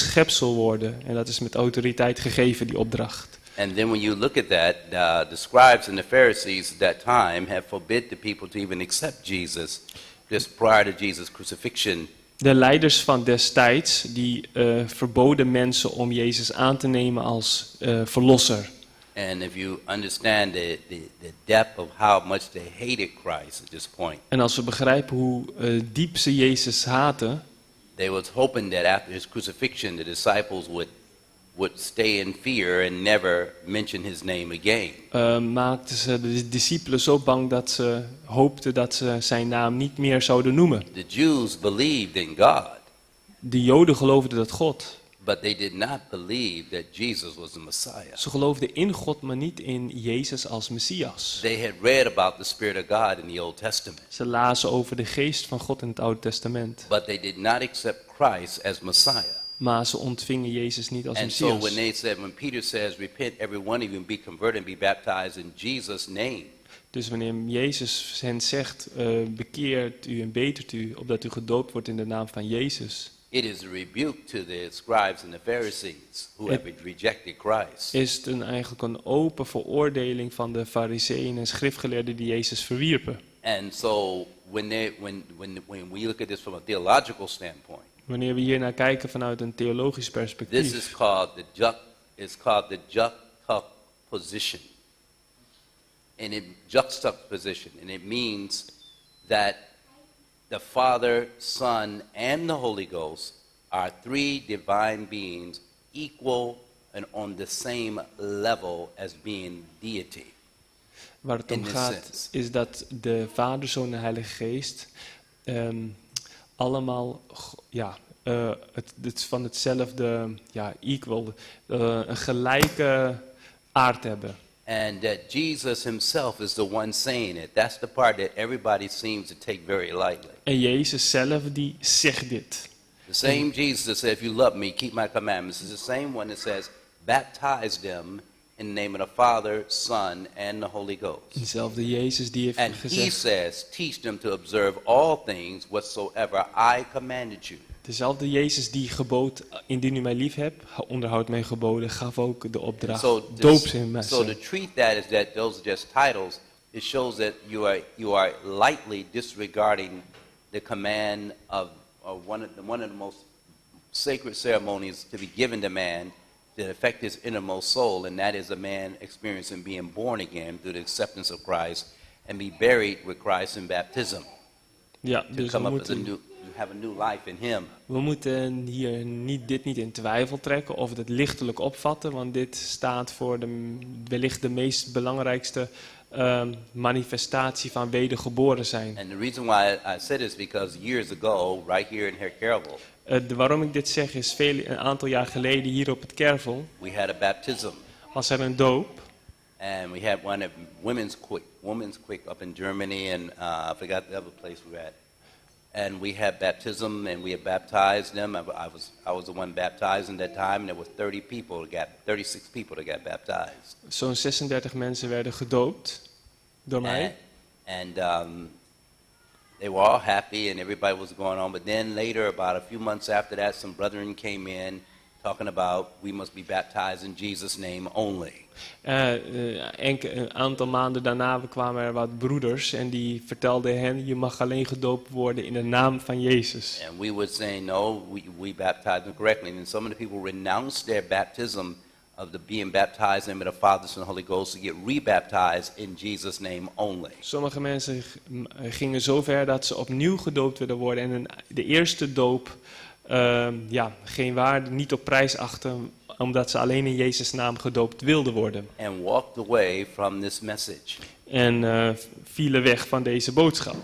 schepsel worden. En dat is met autoriteit gegeven, die opdracht. And then when you look at that, the scribes and the Pharisees at that time have forbid the people to even accept Jesus just prior to Jesus' crucifixion. De leiders van destijds, die verboden mensen om Jezus aan te nemen als verlosser. And if you understand the depth of how much they hated Christ at this point. En als we begrijpen hoe diep ze Jezus haten, They was hoping that after his crucifixion the disciples would stay in fear and never mention his name again. maakten ze de discipelen zo bang dat ze hoopten dat ze zijn naam niet meer zouden noemen. The Jews believed in God, De Joden geloofden dat God. but they did not believe that Jesus was the Messiah. Ze geloofden in God, maar niet in Jezus als Messias. They had read about the Spirit of God in the Old Testament, Ze lazen over de geest van God in het Oude Testament. but they did not accept Christ as Messiah. Maar ze ontvingen Jezus niet als And so Messias. when Peter says, repent every one of you and be converted and be baptized in Jesus' name, Dus wanneer Jezus hen zegt, bekeert u en betert u, opdat u gedoopt wordt in de naam van Jezus, it is a rebuke to the scribes and the Pharisees who have rejected Christ. is het eigenlijk een open veroordeling van de Farizeeën en schriftgeleerden die Jezus verwierpen. And so when we look at this from a theological standpoint, Wanneer we hier naar kijken vanuit een theologisch this perspectief, is called the juxtaposition. And juxtaposition, and it means that the Father, Son, and the Holy Ghost are three divine beings equal and on the same level as being deity. waar het om in this gaat, sense. is dat de Vader, Zoon en Heilige Geest allemaal het van hetzelfde, equal, een gelijke aard hebben. And that Jesus himself is the one saying it. That's the part that everybody seems to take very lightly. En Jezus zelf, die zegt dit. The same Jesus that said, if you love me, keep my commandments, is the same one that says, baptize them in the name of the Father, Son, and the Holy Ghost. Dezelfde Jezus die heeft And he gezegd, says, teach them to observe all things whatsoever I commanded you. dezelfde Jezus die gebood, indien u mij lief hebt, onderhoud mijn geboden, gaf ook de opdracht, So doop ze in to mij. treat that as that those are just titles, it shows that you are lightly disregarding the command of one of the most sacred ceremonies to be given to man that affect his innermost soul, and that is a man experiencing being born again through the acceptance of Christ and be buried with Christ in baptism. Ja, To dus come up as have a new life in him. we moeten hier dit niet in twijfel trekken of het lichtelijk opvatten, want dit staat voor wellicht de meest belangrijkste manifestatie van wedergeboren zijn. And the reason why I said this because years ago, right here in Herkervel, Waarom ik dit zeg is, een aantal jaar geleden hier op het Kervel we had a baptism. was er een doop. And we had one at Women's Quick up in Germany, and I forgot the other place we were at. And we had baptism, and we had baptized them. I was the one baptizing that time, and there were 36 people that got baptized. Zo'n 36 mensen werden gedoopt door mij. And they were all happy, and everybody was going on. But then later, about a few months after that, some brethren came in talking about we must be baptized in Jesus' name only. Een aantal maanden daarna kwamen er wat broeders en die vertelden hen, je mag alleen gedoopt worden in de naam van Jezus. And we would say, no, we baptized them correctly. And some of the people renounced their baptism of the being baptized in the name of the Father, Son, and Holy Ghost to get rebaptized in Jesus' name only. Sommige mensen gingen zo ver dat ze opnieuw gedoopt wilden worden en de eerste doop geen waarde, niet op prijs achten, omdat ze alleen in Jezus' naam gedoopt wilden worden. And walked away from this message. En vielen weg van deze boodschap.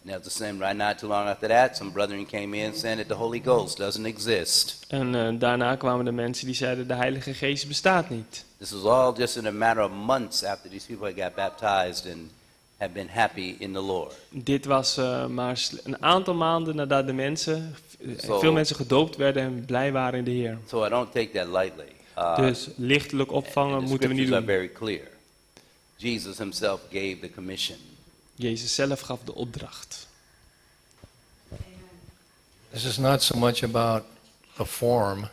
And at the same right not too long after that, some brethren came in saying that the Holy Ghost doesn't exist. En daarna kwamen de mensen die zeiden de Heilige Geest bestaat niet. This was all just in a matter of months after these people had got baptized and had been happy in the Lord. Dit was maar een aantal maanden nadat de mensen, veel mensen gedoopt werden en blij waren in de Heer. So I don't take that lightly. Dus lichtelijk opvangen And the moeten we niet scriptures are doen. very clear. Jesus himself gave the commission. Jezus zelf gaf de opdracht. This is not so much about a form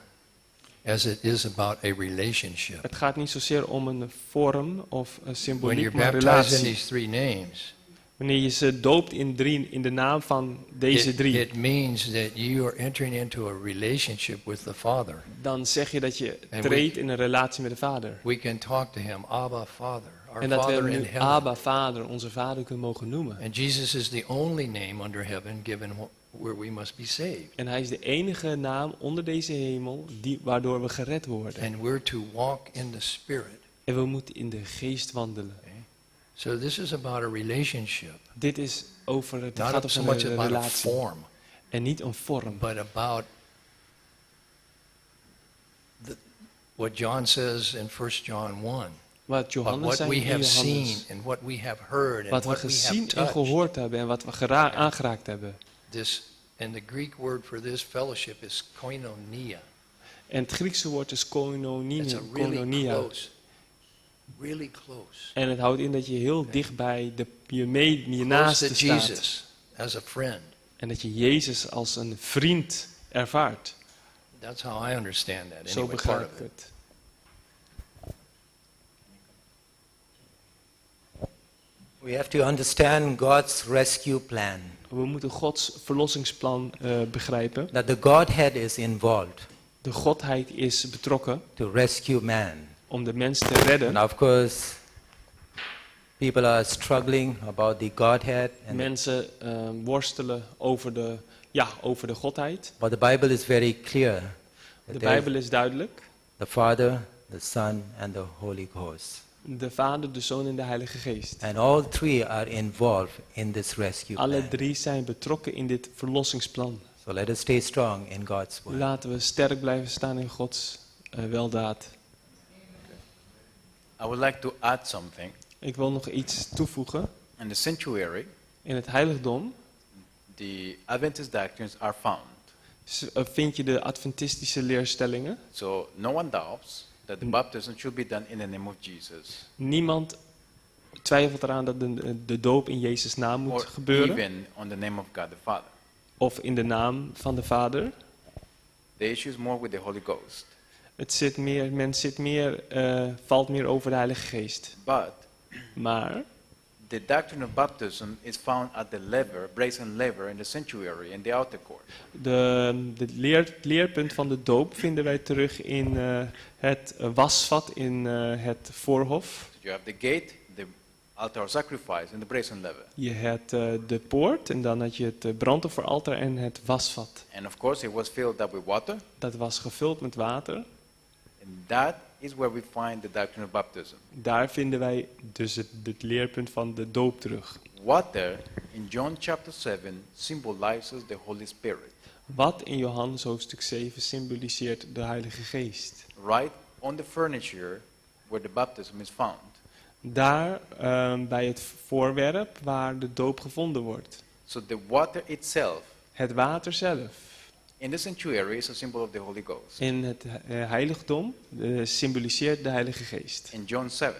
as it is about a relationship. Het gaat niet zozeer om een vorm of een When symboliek, you're maar een baptized in relatie. these three names, Wanneer je ze doopt in de naam van deze drie, it means that you are entering into a relationship with the Father. dan zeg je dat je En treedt in een relatie met de Vader. We can talk to him, Abba, Father, our En dat we Father hem in nu heaven. Abba, Vader, onze Vader kunnen mogen noemen. And Jesus is the only name under heaven given where we must be saved. En hij is de enige naam onder deze hemel waardoor we gered worden. And we're to walk in the Spirit. En we moeten in de geest wandelen. So this is about a relationship, Dit is over het gaat not so over much een about a relatie. form, En niet een vorm. but about what John says in 1 John 1. Wat But Johannes what zei we in have seen Johannes. and what we have heard and Wat we what we gezien have en touched. gehoord hebben en wat we aangeraakt hebben. This, and the Greek word for this fellowship is koinonia. En het Griekse woord is It's a really koinonia. close, really close. En het houdt in dat je heel dicht bij je Close naaste to staat. Jesus as a friend. En dat je Jezus als een vriend ervaart. That's how I understand that. Zo Anyway, part begrijp of ik it. het. We have to understand God's rescue plan, We moeten Gods verlossingsplan begrijpen. that the Godhead is involved De Godheid is betrokken to rescue man. om de mens te redden. And of course, people are struggling about the Godhead, Mensen worstelen over de Godheid. but the Bible is very clear De that Bijbel there's is duidelijk. the Father, the Son, and the Holy Ghost. De Vader, de Zoon en de Heilige Geest. And all three are involved in this rescue Alle plan. drie zijn betrokken in dit verlossingsplan. So let us stay strong in God's word. Laten we sterk blijven staan in Gods weldaad. I would like to add something. Ik wil nog iets toevoegen. In the sanctuary, In het heiligdom the Adventist doctrines are found. vind je de adventistische leerstellingen. So no one doubts that the baptism should be done in the name of Jesus. Niemand twijfelt eraan dat de doop in Jezus' naam moet Or gebeuren. even on the name of God the Father. Of in de naam van de Vader. The issue is more with the Holy Ghost. Valt meer over de Heilige Geest. But Maar the doctrine of baptism is found at the lever, brazen lever in the sanctuary, in the outer court. het leerpunt van de doop vinden wij terug in het wasvat in het voorhof. You have the gate, the altar sacrifice, and the brazen lever. Je hebt de poort en dan had je het brandofferaltaar en het wasvat. And of course, it was filled up with water, Dat was gevuld met water. and that is where we find the doctrine of baptism. Daar vinden wij dus het leerpunt van de doop terug. Water in John chapter 7 symbolizes the Holy Spirit. Wat in Johannes hoofdstuk 7 symboliseert de Heilige Geest. Right on the furniture where the baptism is found. Daar bij het voorwerp waar de doop gevonden wordt. So the water itself Het water zelf in the sanctuary is a symbol of the Holy Ghost. in het heiligdom symboliseert de Heilige Geest. In John 7.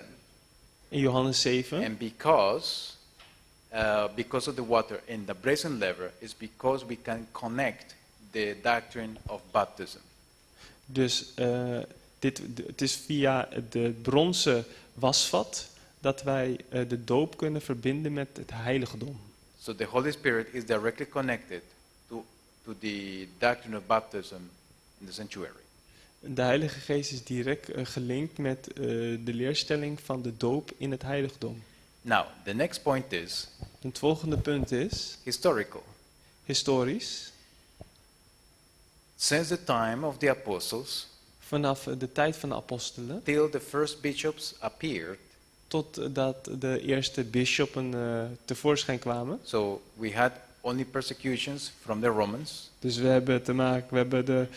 In Johannes 7. And because of the water in the brazen lever is because we can connect the doctrine of baptism. Dus het is via de bronzen wasvat dat wij de doop kunnen verbinden met het heiligdom. So the Holy Spirit is directly connected to the doctrine of baptism in the sanctuary. De Heilige Geest is direct gelinkt met de leerstelling van de doop in het heiligdom. Now, the next point is Het volgende punt is historical. historisch. Since the time of the apostles Vanaf de tijd van de apostelen till the first bishops appeared, totdat de eerste bisschoppen tevoorschijn kwamen. so we had only persecutions from the Romans, Dus we hebben de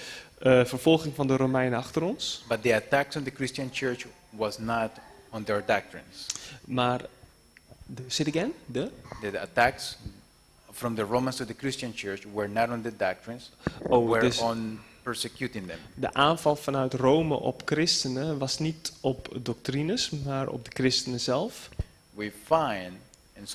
vervolging van de Romeinen achter ons. but the attacks on the Christian church was not on their doctrines. Maar, say it again? The attacks from the Romans to the Christian church were not on the doctrines, Oh, were dus on persecuting them. de aanval vanuit Rome op christenen was niet op doctrines, maar op de christenen zelf. We find in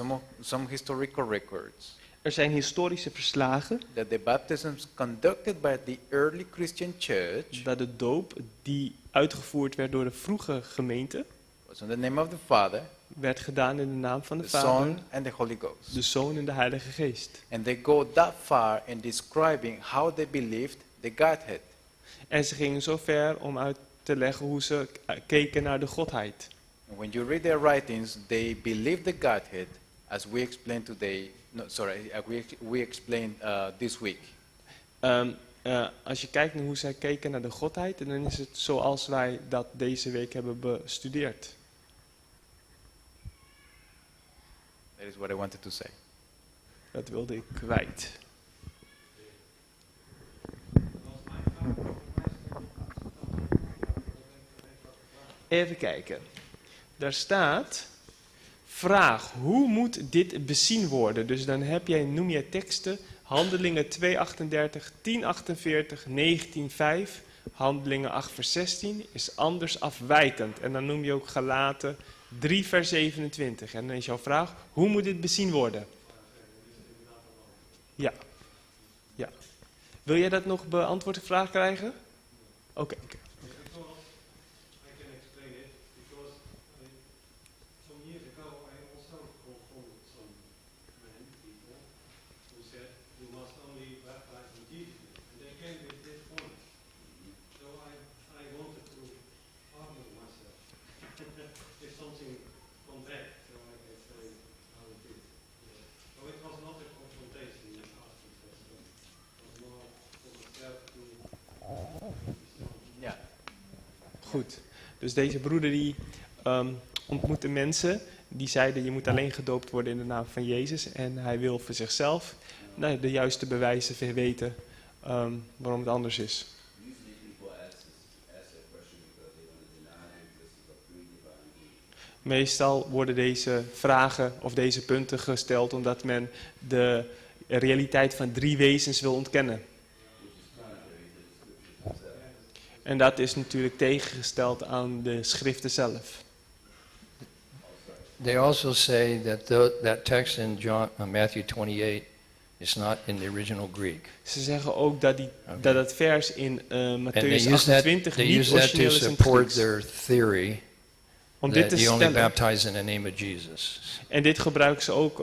some historical records Er zijn historische verslagen that the baptisms conducted by the early Christian church dat de doop die uitgevoerd werd door de vroege gemeente was in the name of the Father, werd gedaan in de naam van de the Vader, Son, and the Holy Ghost. de Zoon en de Heilige Geest. And they go that far in describing how they believed the Godhead. En ze gingen zo ver om uit te leggen hoe ze keken naar de Godheid. And when you read their writings, they believe the Godhead as we explained today. No, sorry, we explained this week. Als je kijkt naar hoe zij keken naar de Godheid, dan is het zoals wij dat deze week hebben bestudeerd. That is what I wanted to say. Dat wilde ik kwijt. Even kijken. Daar staat, vraag, hoe moet dit bezien worden? Dus dan noem je teksten, Handelingen 2:38, 10:48, 19:5, Handelingen 8 vers 16 is anders afwijkend. En dan noem je ook Galaten 3 vers 27. En dan is jouw vraag, hoe moet dit bezien worden? Ja. Ja. Wil jij dat nog beantwoord de vraag krijgen? Oké. Goed, dus deze broeder die ontmoette mensen die zeiden je moet alleen gedoopt worden in de naam van Jezus. En hij wil voor zichzelf de juiste bewijzen weten waarom het anders is. Meestal worden deze vragen of deze punten gesteld omdat men de realiteit van 3 wezens wil ontkennen. En dat is natuurlijk tegengesteld aan de schriften zelf. They also say that that text in Matthew 28 is not in the original Greek. Ze zeggen ook dat het vers in And they Matthäus use 28 they niet use that to origineel is in het support Grieks. their theory Om dit that te you only stellen. baptize in the name of Jesus. En dit gebruiken ze ook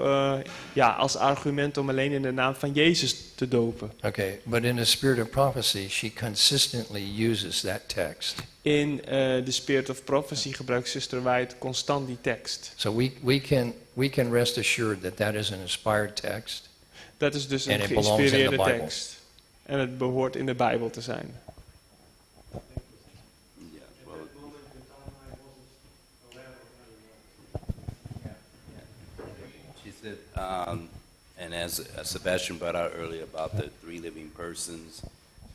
als argument om alleen in de naam van Jezus te dopen. Okay, but in the spirit of prophecy, she consistently uses that text. In The Spirit of Prophecy gebruikt Zuster White constant die tekst. So we can rest assured that that is an inspired text. Dat is dus And een it belongs in the geïnspireerde Bible. tekst. En het behoort in de Bijbel te zijn. She said, and as Sebastian brought out earlier about the 3 living persons,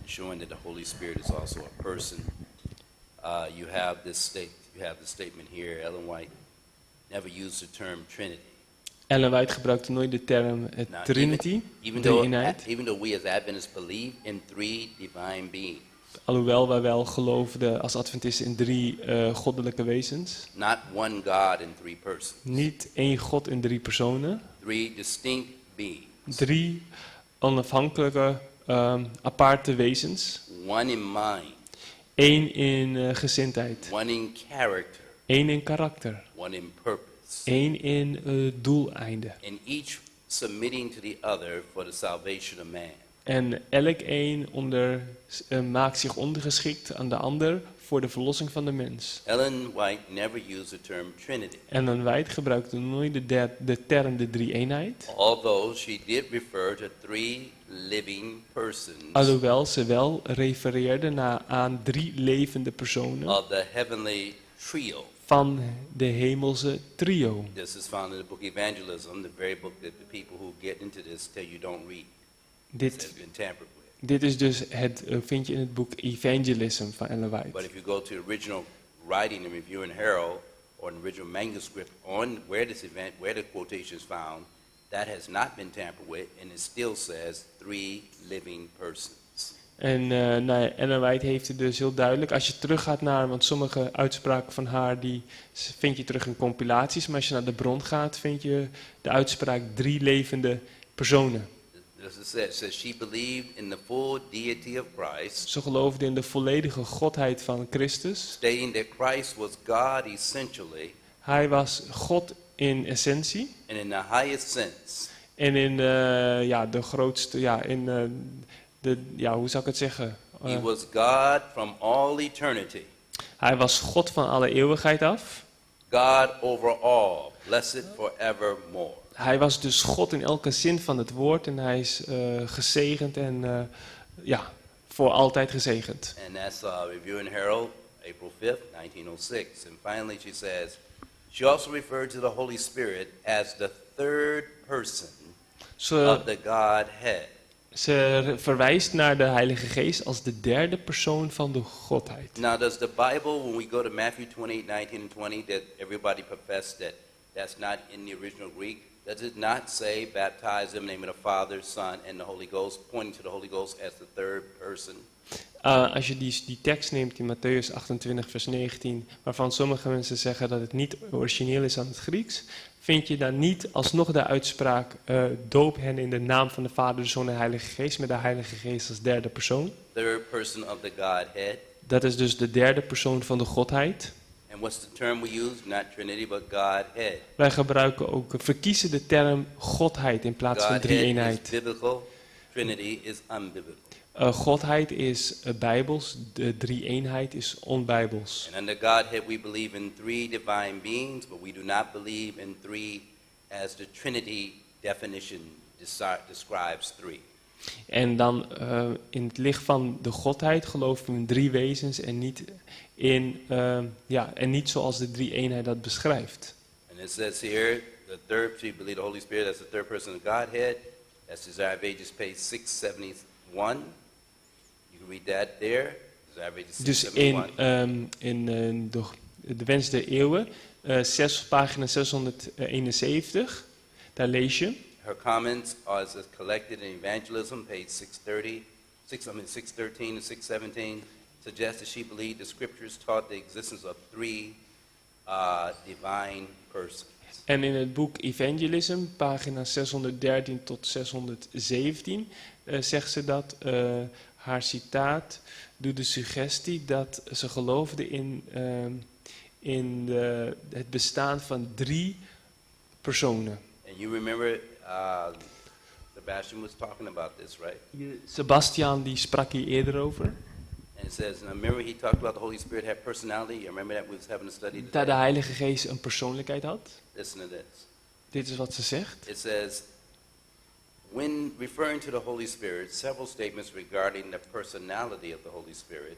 showing that the Holy Spirit is also a person, you have the statement here. Ellen White never used the term Trinity. Ellen White gebruikte nooit de term Now, Trinity, even de eenheid. though we as Adventists believe in 3 divine beings, Alhoewel wij wel geloofden als Adventisten in 3 goddelijke wezens. not one God in 3 persons, Niet 1 God in 3 personen. 3 distinct beings, 3 onafhankelijke, aparte wezens. 1 in mind, 1 in gezindheid. 1 in character, 1 in karakter. 1 in purpose, 1 in doeleinde. and each submitting to the other for the salvation of man. En elk een maakt zich ondergeschikt aan de ander voor de verlossing van de mens. Ellen White never used the term Trinity, Ellen White gebruikte nooit de term de drie-eenheid. although she did refer to 3 living persons Alhoewel ze wel refereerde aan 3 levende personen of the heavenly trio. van de hemelse trio. This is found in the book Evangelism, the very book that the people who get into this tell you don't read. It has Dit, been tampered with. dit is dus vind je in het boek Evangelism van Ellen But White. if you go to the original writing and review in Herald, or an original manuscript on where this event, where the quotation is found, that has not been tampered with, and it still says 3 living persons. En Ellen White heeft het dus heel duidelijk. Als je teruggaat naar, want sommige uitspraken van haar die vind je terug in compilaties, maar als je naar de bron gaat, vind je de uitspraak 3 levende personen. As it says, she believed in the full deity of Christ, Ze geloofden in de volledige godheid van Christus. stating that Christ was God essentially Hij was God in essentie. and in the highest sense. En in de grootste, hoe zou ik het zeggen? He was God from all eternity, Hij was God van alle eeuwigheid af. God over all, blessed forevermore. Hij was dus God in elke zin van het woord en hij is gezegend en voor altijd gezegend. And that's Review and Herald, April 5th, 1906. And finally she says, she also referred to the Holy Spirit as the third person of the Godhead. Ze verwijst naar de Heilige Geest als de derde persoon van de Godheid. Now, does the Bible, when we go to Matthew 28, 19 and 20, that everybody professed that that's not in the original Greek, does it not say, baptize them in the name of the Father, Son, and the Holy Ghost, pointing to the Holy Ghost as the third person? Als je die tekst neemt in Matthäus 28, vers 19, waarvan sommige mensen zeggen dat het niet origineel is aan het Grieks, vind je dan niet alsnog de uitspraak, doop hen in de naam van de Vader, de Zoon en de Heilige Geest, met de Heilige Geest als derde persoon. Third person of the Godhead. Dat is dus de derde persoon van de Godheid. And what's the term we use? Not Trinity, but Godhead. Wij gebruiken ook, verkiezen de term Godheid in plaats van Godhead is drie-eenheid. biblical, Trinity is unbiblical. Godheid is bijbels, de drie-eenheid is onbijbels. And under Godhead we believe in three divine beings, but we do not believe in three as the Trinity definition describes three. En dan in het licht van de Godheid geloven we in drie wezens en niet zoals de drie-eenheid dat beschrijft. And it says here, the third, we believe the Holy Spirit as the third person of Godhead. That's Desire of Ages, page 671. You can read that there. Desire of Ages Dus 671. in de Wens der Eeuwen, pagina 671, daar lees je. Her comments are as collected in Evangelism, page 613 and 617, suggest that she believed the scriptures taught the existence of three divine persons. En in het boek Evangelism, pagina 613 tot 617, zegt ze dat haar citaat doet de suggestie dat ze geloofde in het bestaan van drie personen. And you remember, Sebastian was talking about this, right? Sebastian die sprak hier eerder over. And it says, now remember he talked about the Holy Spirit had personality? You remember that we was having a study Dat today? de Heilige Geest een persoonlijkheid had. Listen to this. Dit is wat ze zegt. It says, when referring to the Holy Spirit, several statements regarding the personality of the Holy Spirit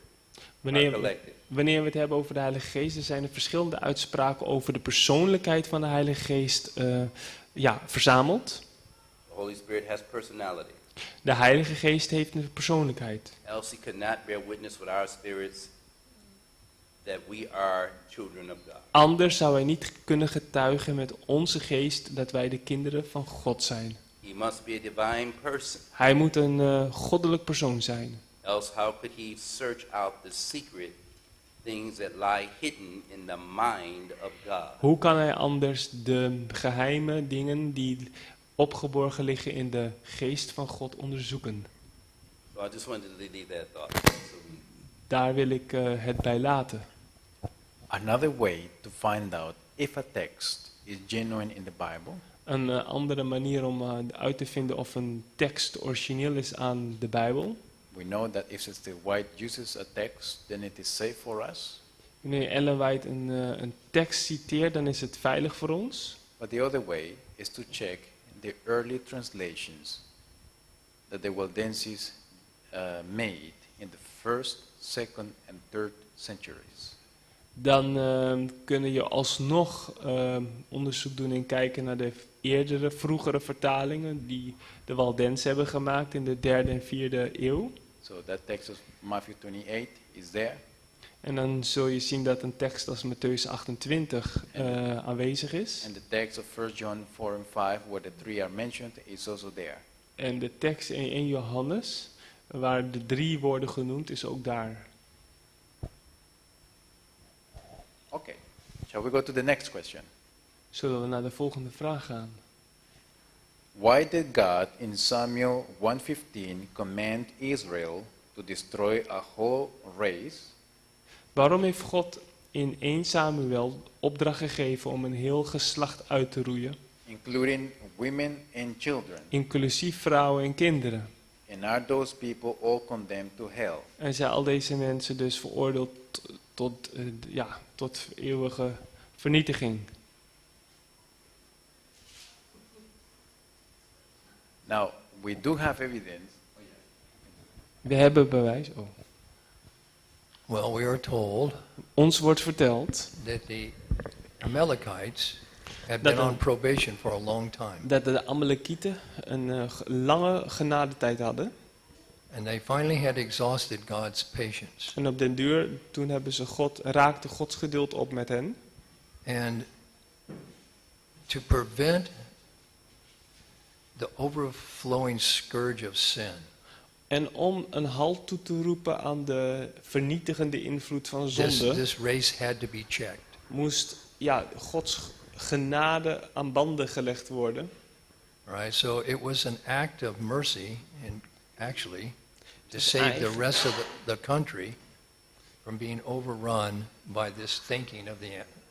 are collected. Wanneer we het hebben over de Heilige Geest, er zijn er verschillende uitspraken over de persoonlijkheid van de Heilige Geest verzameld. The Holy Spirit has personality. De Heilige Geest heeft een persoonlijkheid. Else he could not bear witness with our spirits that we are children of God. Anders zou hij niet kunnen getuigen met onze geest dat wij de kinderen van God zijn. He must be a divine person. Hij moet een goddelijk persoon zijn. Else how could he search out the secret things that lie hidden in the mind of God? Hoe kan hij anders de geheime dingen die opgeborgen liggen in de geest van God onderzoeken? So I just wanted to leave that thought. Daar wil ik het bij laten. Another way to find out if a text is genuine in the Bible Een andere manier om uit te vinden of een tekst origineel is aan de Bijbel. we know that if Sister White uses a text, then it is safe for us. Wanneer Ellen White een tekst citeert, dan is het veilig voor ons. But the other way is to check the early translations that the Waldenses made in the 1st, 2nd and 3rd centuries. Dan kun je alsnog onderzoek doen en kijken naar de vroegere vertalingen die de Waldenzen hebben gemaakt in de 3e en 4e eeuw. So that text of Matthew 28 is there. En dan zul je zien dat een tekst als Matthäus 28 aanwezig is. And the text of 1 John 4 and 5, where the three are mentioned, is also there. En de tekst in 1 Johannes, waar de 3 worden genoemd, is ook daar. Okay. Shall we go to the next question? Zullen we naar de volgende vraag gaan? Why did God in Samuel 1:15 command Israel to destroy a whole race? Waarom heeft God in 1 Samuel opdracht gegeven om een heel geslacht uit te roeien, Including women and children. inclusief vrouwen en kinderen? And are those people all condemned to hell? En zijn al deze mensen dus veroordeeld tot eeuwige vernietiging? Now, we do have evidence. We hebben bewijs. Oh. Well, we are told Ons wordt verteld that the Amalekites had Dat been on een- probation for a long time. dat de Amalekieten een lange genadetijd hadden. And they finally had exhausted God's patience. En op den duur, toen hebben ze raakte Gods geduld op met hen. And to prevent the overflowing scourge of sin, En om een halt toe te roepen aan de vernietigende invloed van zonde, this race had to be checked. moest Gods genade aan banden gelegd worden. All right, so it was an act of mercy, and actually, to Dus save the eigenlijk- rest of the country from being overrun by this thinking of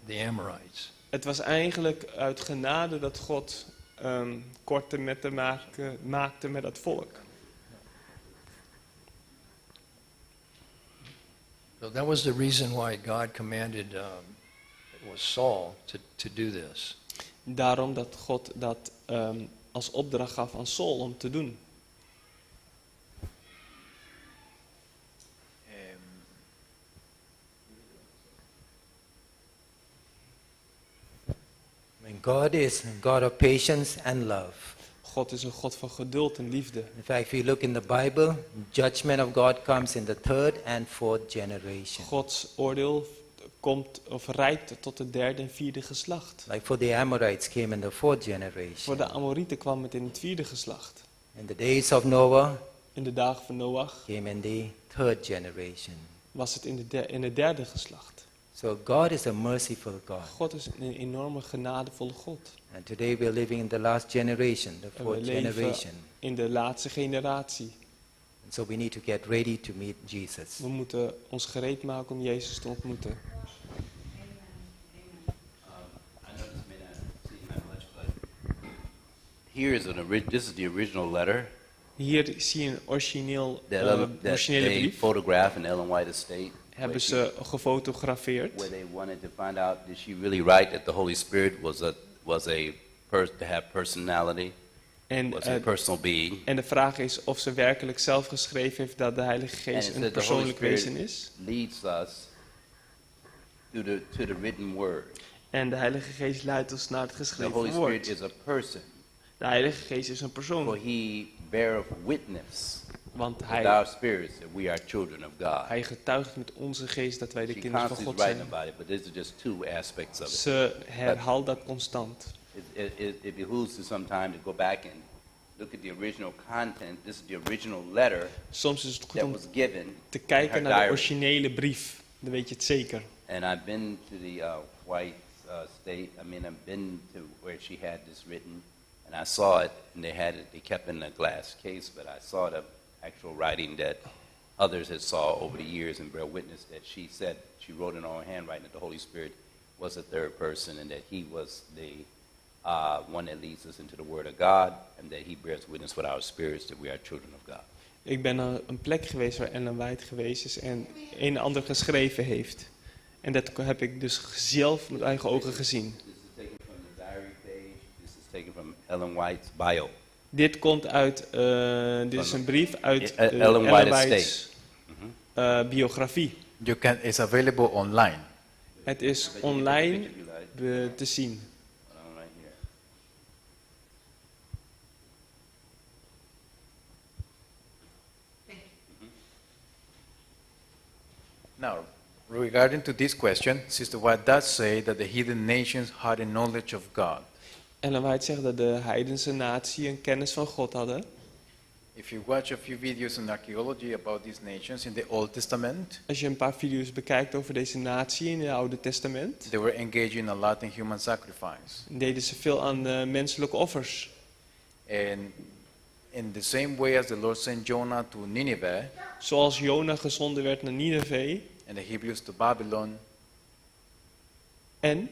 the Amorites. Het was eigenlijk uit genade dat God korte metten maakte met het volk. So that was the reason why God commanded it was Saul to do this. Daarom dat God dat als opdracht gaf aan Saul om te doen. God is a God of patience and love. God is een God van geduld en liefde. In fact, if you look in the Bible, judgment of God comes in the third and fourth generation. Gods oordeel komt of reikt tot het derde en vierde geslacht. Like for the Amorites came in the fourth generation. Voor de Amorieten kwam het in het vierde geslacht. In the days of Noah In de dagen van Noach came in the third generation. was het in het derde geslacht. So God is a merciful God. God is een enorme genadevolle God. And today we are living in the last generation, the En we fourth leven generation. in de laatste generatie. And so we need to get ready to meet Jesus. We moeten ons gereed maken om Jezus te ontmoeten. I know this may not seem that much, but here is this is the original letter Hier zie je een that originele they brief. photographed in Ellen White Estate. Hebben ze gefotografeerd. Where they wanted to find out, did she really write that the Holy Spirit to have personality, En, was a personal being? en de vraag is of ze werkelijk zelf geschreven heeft dat de Heilige And Geest it een said the Holy persoonlijk wezen Spirit is. leads us to the written word. En de Heilige Geest leidt ons naar het The geschreven Holy Spirit woord. is a person, De Heilige Geest is een for persoon. he beareth witness Want with our spirits that we are children of God. hij getuigt met onze geest dat wij de She kinderen van constantly God is writing zijn. about it, but these are just two aspects of it. Ze herhaalt dat constant. It behooves us sometime to go back and look at the original content. This is the original letter Soms is het goed that om was given te in kijken her naar de diary. originele brief. Dan weet je het zeker. And I've been to the White State. I've been to where she had this written, and I saw it. And they kept it in a glass case, but I saw the actual writing that others had saw over the years and bear witness that she said she wrote in her own handwriting that the Holy Spirit was a third person and that he was the one that leads us into the Word of God, and that he bears witness with our spirits that we are children of God. Ik ben naar een plek geweest waar Ellen White geweest is en een ander geschreven heeft. En dat heb ik dus zelf met eigen ogen gezien. This is taken from the diary page. This is taken from Ellen White's bio. Dit komt uit, dit is een brief uit Ellen White's biografie. It's available online. Het is online te zien. Right here. Now, regarding to this question, Sister White does say that the heathen nations had a knowledge of God. Ellen White zegt dat de heidense natie een kennis van God hadden. If you watch a few videos on archaeology about these nations in the Old Testament, Als je een paar video's bekijkt over deze natie in het Oude Testament, they were engaging a lot in human sacrifice. deden ze veel aan menselijke offers. And in the same way as the Lord sent Jonah to Nineveh Zoals Jona gezonden werd naar Nineveh and the Hebrews to Babylon, en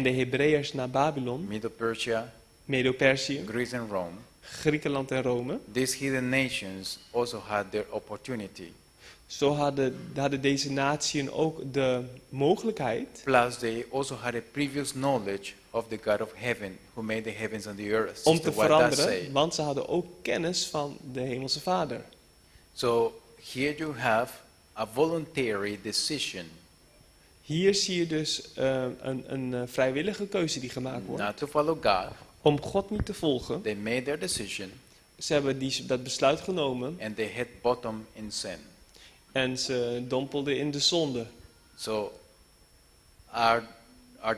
de Hebreeërs naar Babylon, Medo-Persia, Medo-Perzië, Greece and Rome, Griekenland en Rome. these hidden nations also had their opportunity. Zo hadden deze naties ook de mogelijkheid, Plus, they also had a previous knowledge of the God of heaven who made the heavens and the earth. om Sister, te what that veranderen, say? want ze hadden ook kennis van de Hemelse Vader. So here you have a voluntary decision Hier zie je dus een vrijwillige keuze die gemaakt wordt. not to follow God. Om God niet te volgen. They made their decision Ze hebben dat besluit genomen and they hit bottom in sin. en ze dompelden in de zonde. So are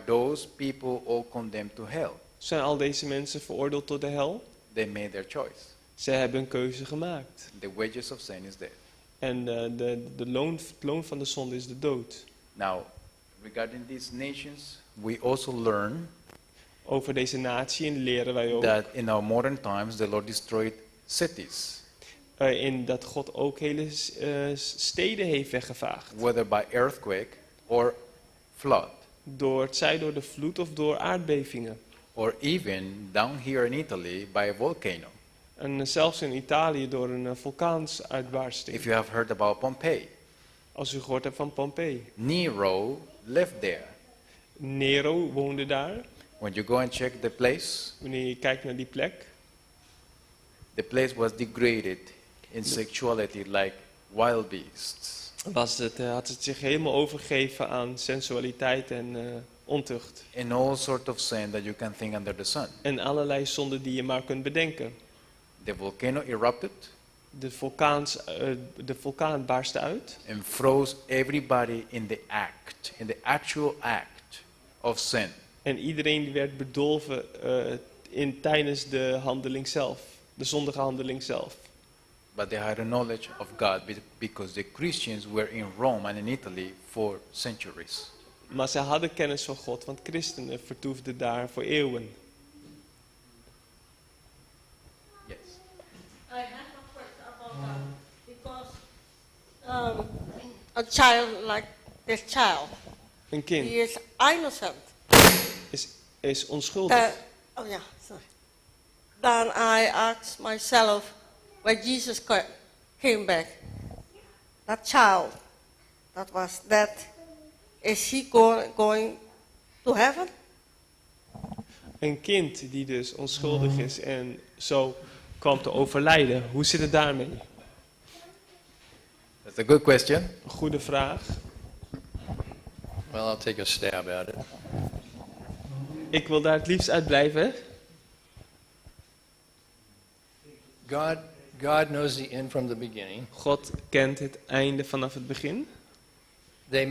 those people all condemned to hell? Zijn al deze mensen veroordeeld tot de hel? They made their choice. Ze hebben een keuze gemaakt. The wages of sin is death. En het loon van de zonde is de dood. Now, regarding these nations, we also learn Over deze natie leren wij ook that in our modern times the Lord destroyed cities, in dat God ook hele steden heeft weggevaagd. whether by earthquake or flood, Zij door de vloed of door aardbevingen. or even down here in Italy by a volcano. En zelfs in Italië door een vulkaansuitbarsting. If you have heard about Pompeii, Als u gehoord hebt van Pompeii. Nero lived there. Nero woonde daar. When you go and check the place, Wanneer je kijkt naar die plek. the place was degraded in sexuality like wild beasts. Had het zich helemaal overgegeven aan sensualiteit en ontucht. In all sort of sin that you can think under the sun. En allerlei zonden die je maar kunt bedenken. The volcano erupted De vulkaan barstte uit. and froze everybody in the actual act of sin. En iedereen die werd bedolven tijdens de handeling zelf. De zondige handeling zelf. But they had a knowledge of God because the Christians were in Rome and in Italy for centuries. Maar zij hadden kennis van God, want christenen vertoefden daar voor eeuwen. Yes. I have a question about that because a child like this child, Een he kind is innocent. is onschuldig. Oh yeah, sorry. Then I asked myself, when Jesus came back, that child that was dead, is he going to heaven? Een kind die dus onschuldig is en zo kwam te overlijden. Hoe zit het daarmee? That's a good question. Een goede vraag. Well, I'll take a stab at it. Ik wil daar het liefst uit blijven. God knows the end from the beginning. God kent het einde vanaf het begin. They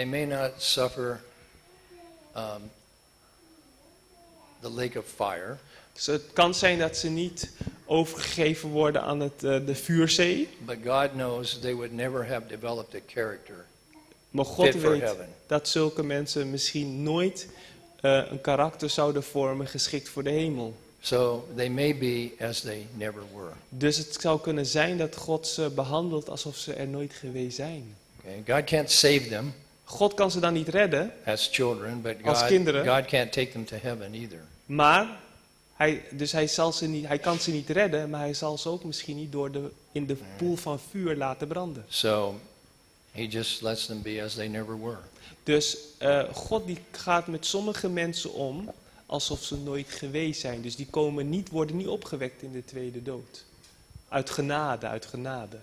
may not suffer the lake of fire, Dus het kan zijn dat ze niet overgegeven worden aan de vuurzee. but God knows they would never have developed a character Maar God fit for weet heaven. dat zulke mensen misschien nooit een karakter zouden vormen geschikt voor de hemel. So they may be as they never were. Dus het zou kunnen zijn dat God ze behandelt alsof ze er nooit geweest zijn. Okay? God can't save them God kan ze dan niet redden, as children, but Als kinderen. God can't take them to heaven either. maar hij kan ze niet redden, maar hij zal ze ook misschien niet in de poel van vuur laten branden. So he just lets them be as they never were. Dus God die gaat met sommige mensen om alsof ze nooit geweest zijn. Dus die worden niet opgewekt in de tweede dood. Uit genade, uit genade.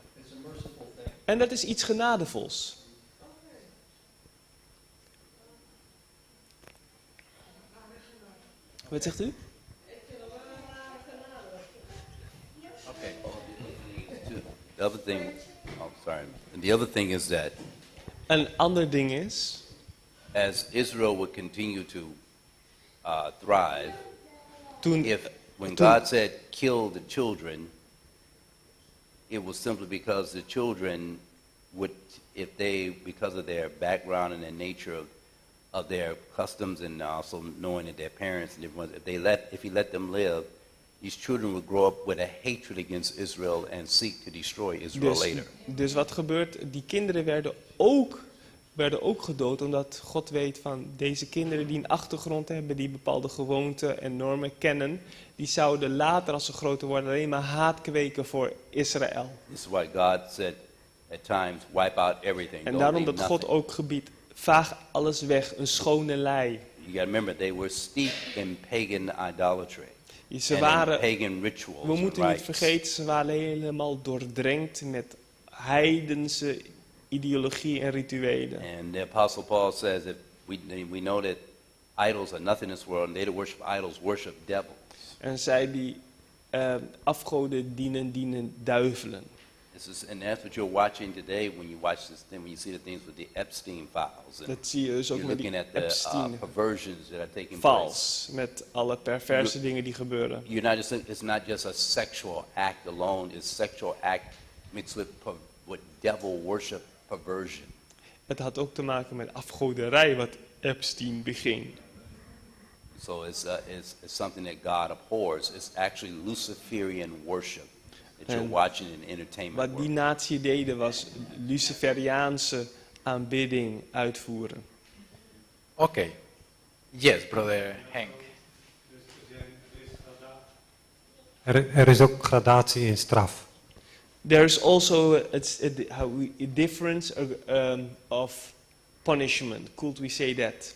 En dat is iets genadevols. Wat zegt u? Okay. The other thing, sorry. And the other thing is that Een ander ding is, as Israel would continue to thrive, when God said kill the children, it was simply because the children would, because of their background and their nature of their customs and also knowing that their parents and everyone, if he let them live, these children would grow up with a hatred against Israel and seek to destroy Israel later. Dus wat gebeurt? Die kinderen werden ook gedood, omdat God weet van deze kinderen die een achtergrond hebben, die bepaalde gewoonten en normen kennen, die zouden later als ze groter worden alleen maar haat kweken voor Israël. This is why God said at times, wipe out everything. En Don't daarom leave dat God nothing. ook gebiedt, vaag alles weg, een schone lei. You got to remember, they were steeped in pagan idolatry Ze and waren, in pagan rituals we and moeten niet rites. vergeten, ze waren helemaal doordrenkt met heidense ideologie en rituelen. And the Apostle Paul says that we know that idols are nothing in this world, and they that worship idols worship devils. En zij die afgoden dienen duivelen. And that's what you're watching today when you watch this thing, when you see the things with the Epstein files. And Dat zie je dus ook you're met die looking at the Epstein perversions that are taking place. files, met alle perverse dingen die gebeuren. It's not just a sexual act alone, it's sexual act mixed with devil worship perversion. Het had ook te maken met afgoderij wat Epstein beging. So it's something that God abhors. It's actually Luciferian worship that you're En watching in the entertainment Wat die world. natie deden was Luciferiaanse aanbidding uitvoeren. Okay. Yes, brother Henk. Er is ook gradatie in straf. There's also a difference of punishment. Could we say that?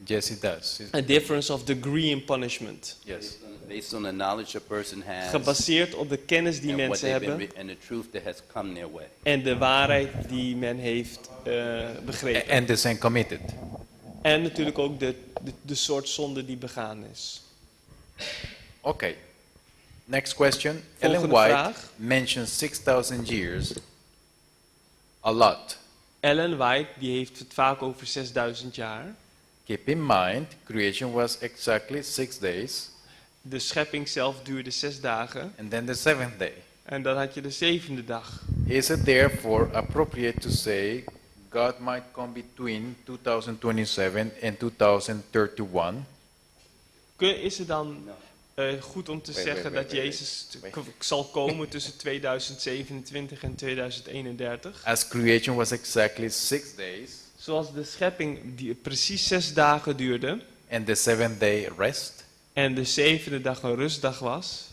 Yes, it does. A difference of degree in punishment. Yes. Based on the knowledge a person has Gebaseerd op de kennis die and what mensen they've hebben and the truth that has come their way. en de waarheid die men heeft begrepen. And the sin committed. En natuurlijk ook de soort zonde die begaan is. Okay. Next question. Volgende Ellen White vraag. mentions 6,000 years a lot. Ellen White die heeft het vaak over 6000 jaar. Keep in mind, creation was exactly 6 days, De schepping zelf duurde 6 dagen. and then the 7th day. En dan had je de 7e dag. Is it therefore appropriate to say God might come between 2027 and 2031? Is het dan goed om te zeggen dat Jezus zal komen tussen 2027 en 2031? As creation was exactly 6 days, Zoals de schepping die precies 6 dagen duurde and the 7th day rest? en de 7e dag een rustdag was.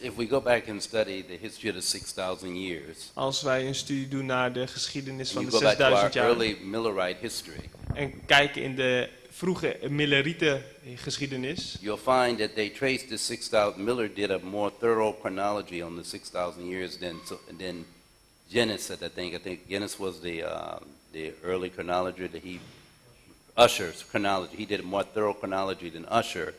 If we go back and study the history of the 6,000 years, Als wij een studie doen naar de geschiedenis van and de you go back to our 6000 jaar early Millerite history, en kijken in de vroege Millerite geschiedenis, you'll find that they traced the 6,000. Miller did a more thorough chronology on the 6,000 years than Genesis. I think Genesis was the early chronology that Ussher's chronology. He did a more thorough chronology than Ussher,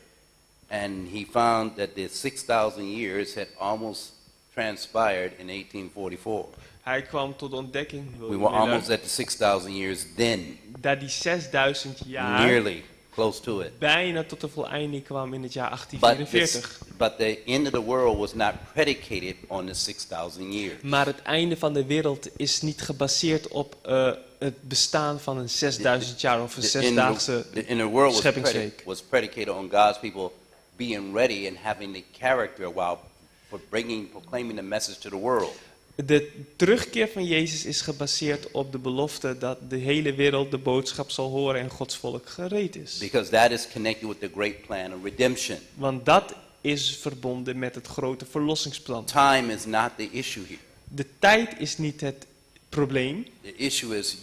and he found that the 6,000 years had almost transpired in 1844. hij kwam tot de ontdekking We were almost at the 6,000 years then, dat die 6000 jaar nearly close to it. bijna tot de voleinding kwam in het jaar But 1844. the end of the world was not predicated on the 6,000 years. Maar het einde van de wereld is niet gebaseerd op het bestaan van een 6000 jaar of een zesdaagse The end of the world scheppingsweek. was predicated on God's people being ready and having the character while proclaiming the message to the world. De terugkeer van Jezus is gebaseerd op de belofte dat de hele wereld de boodschap zal horen en Gods volk gereed is. Because that is connected with the great plan of redemption. Want dat is verbonden met het grote verlossingsplan. Time is not the issue here. De tijd is niet het probleem. The issue is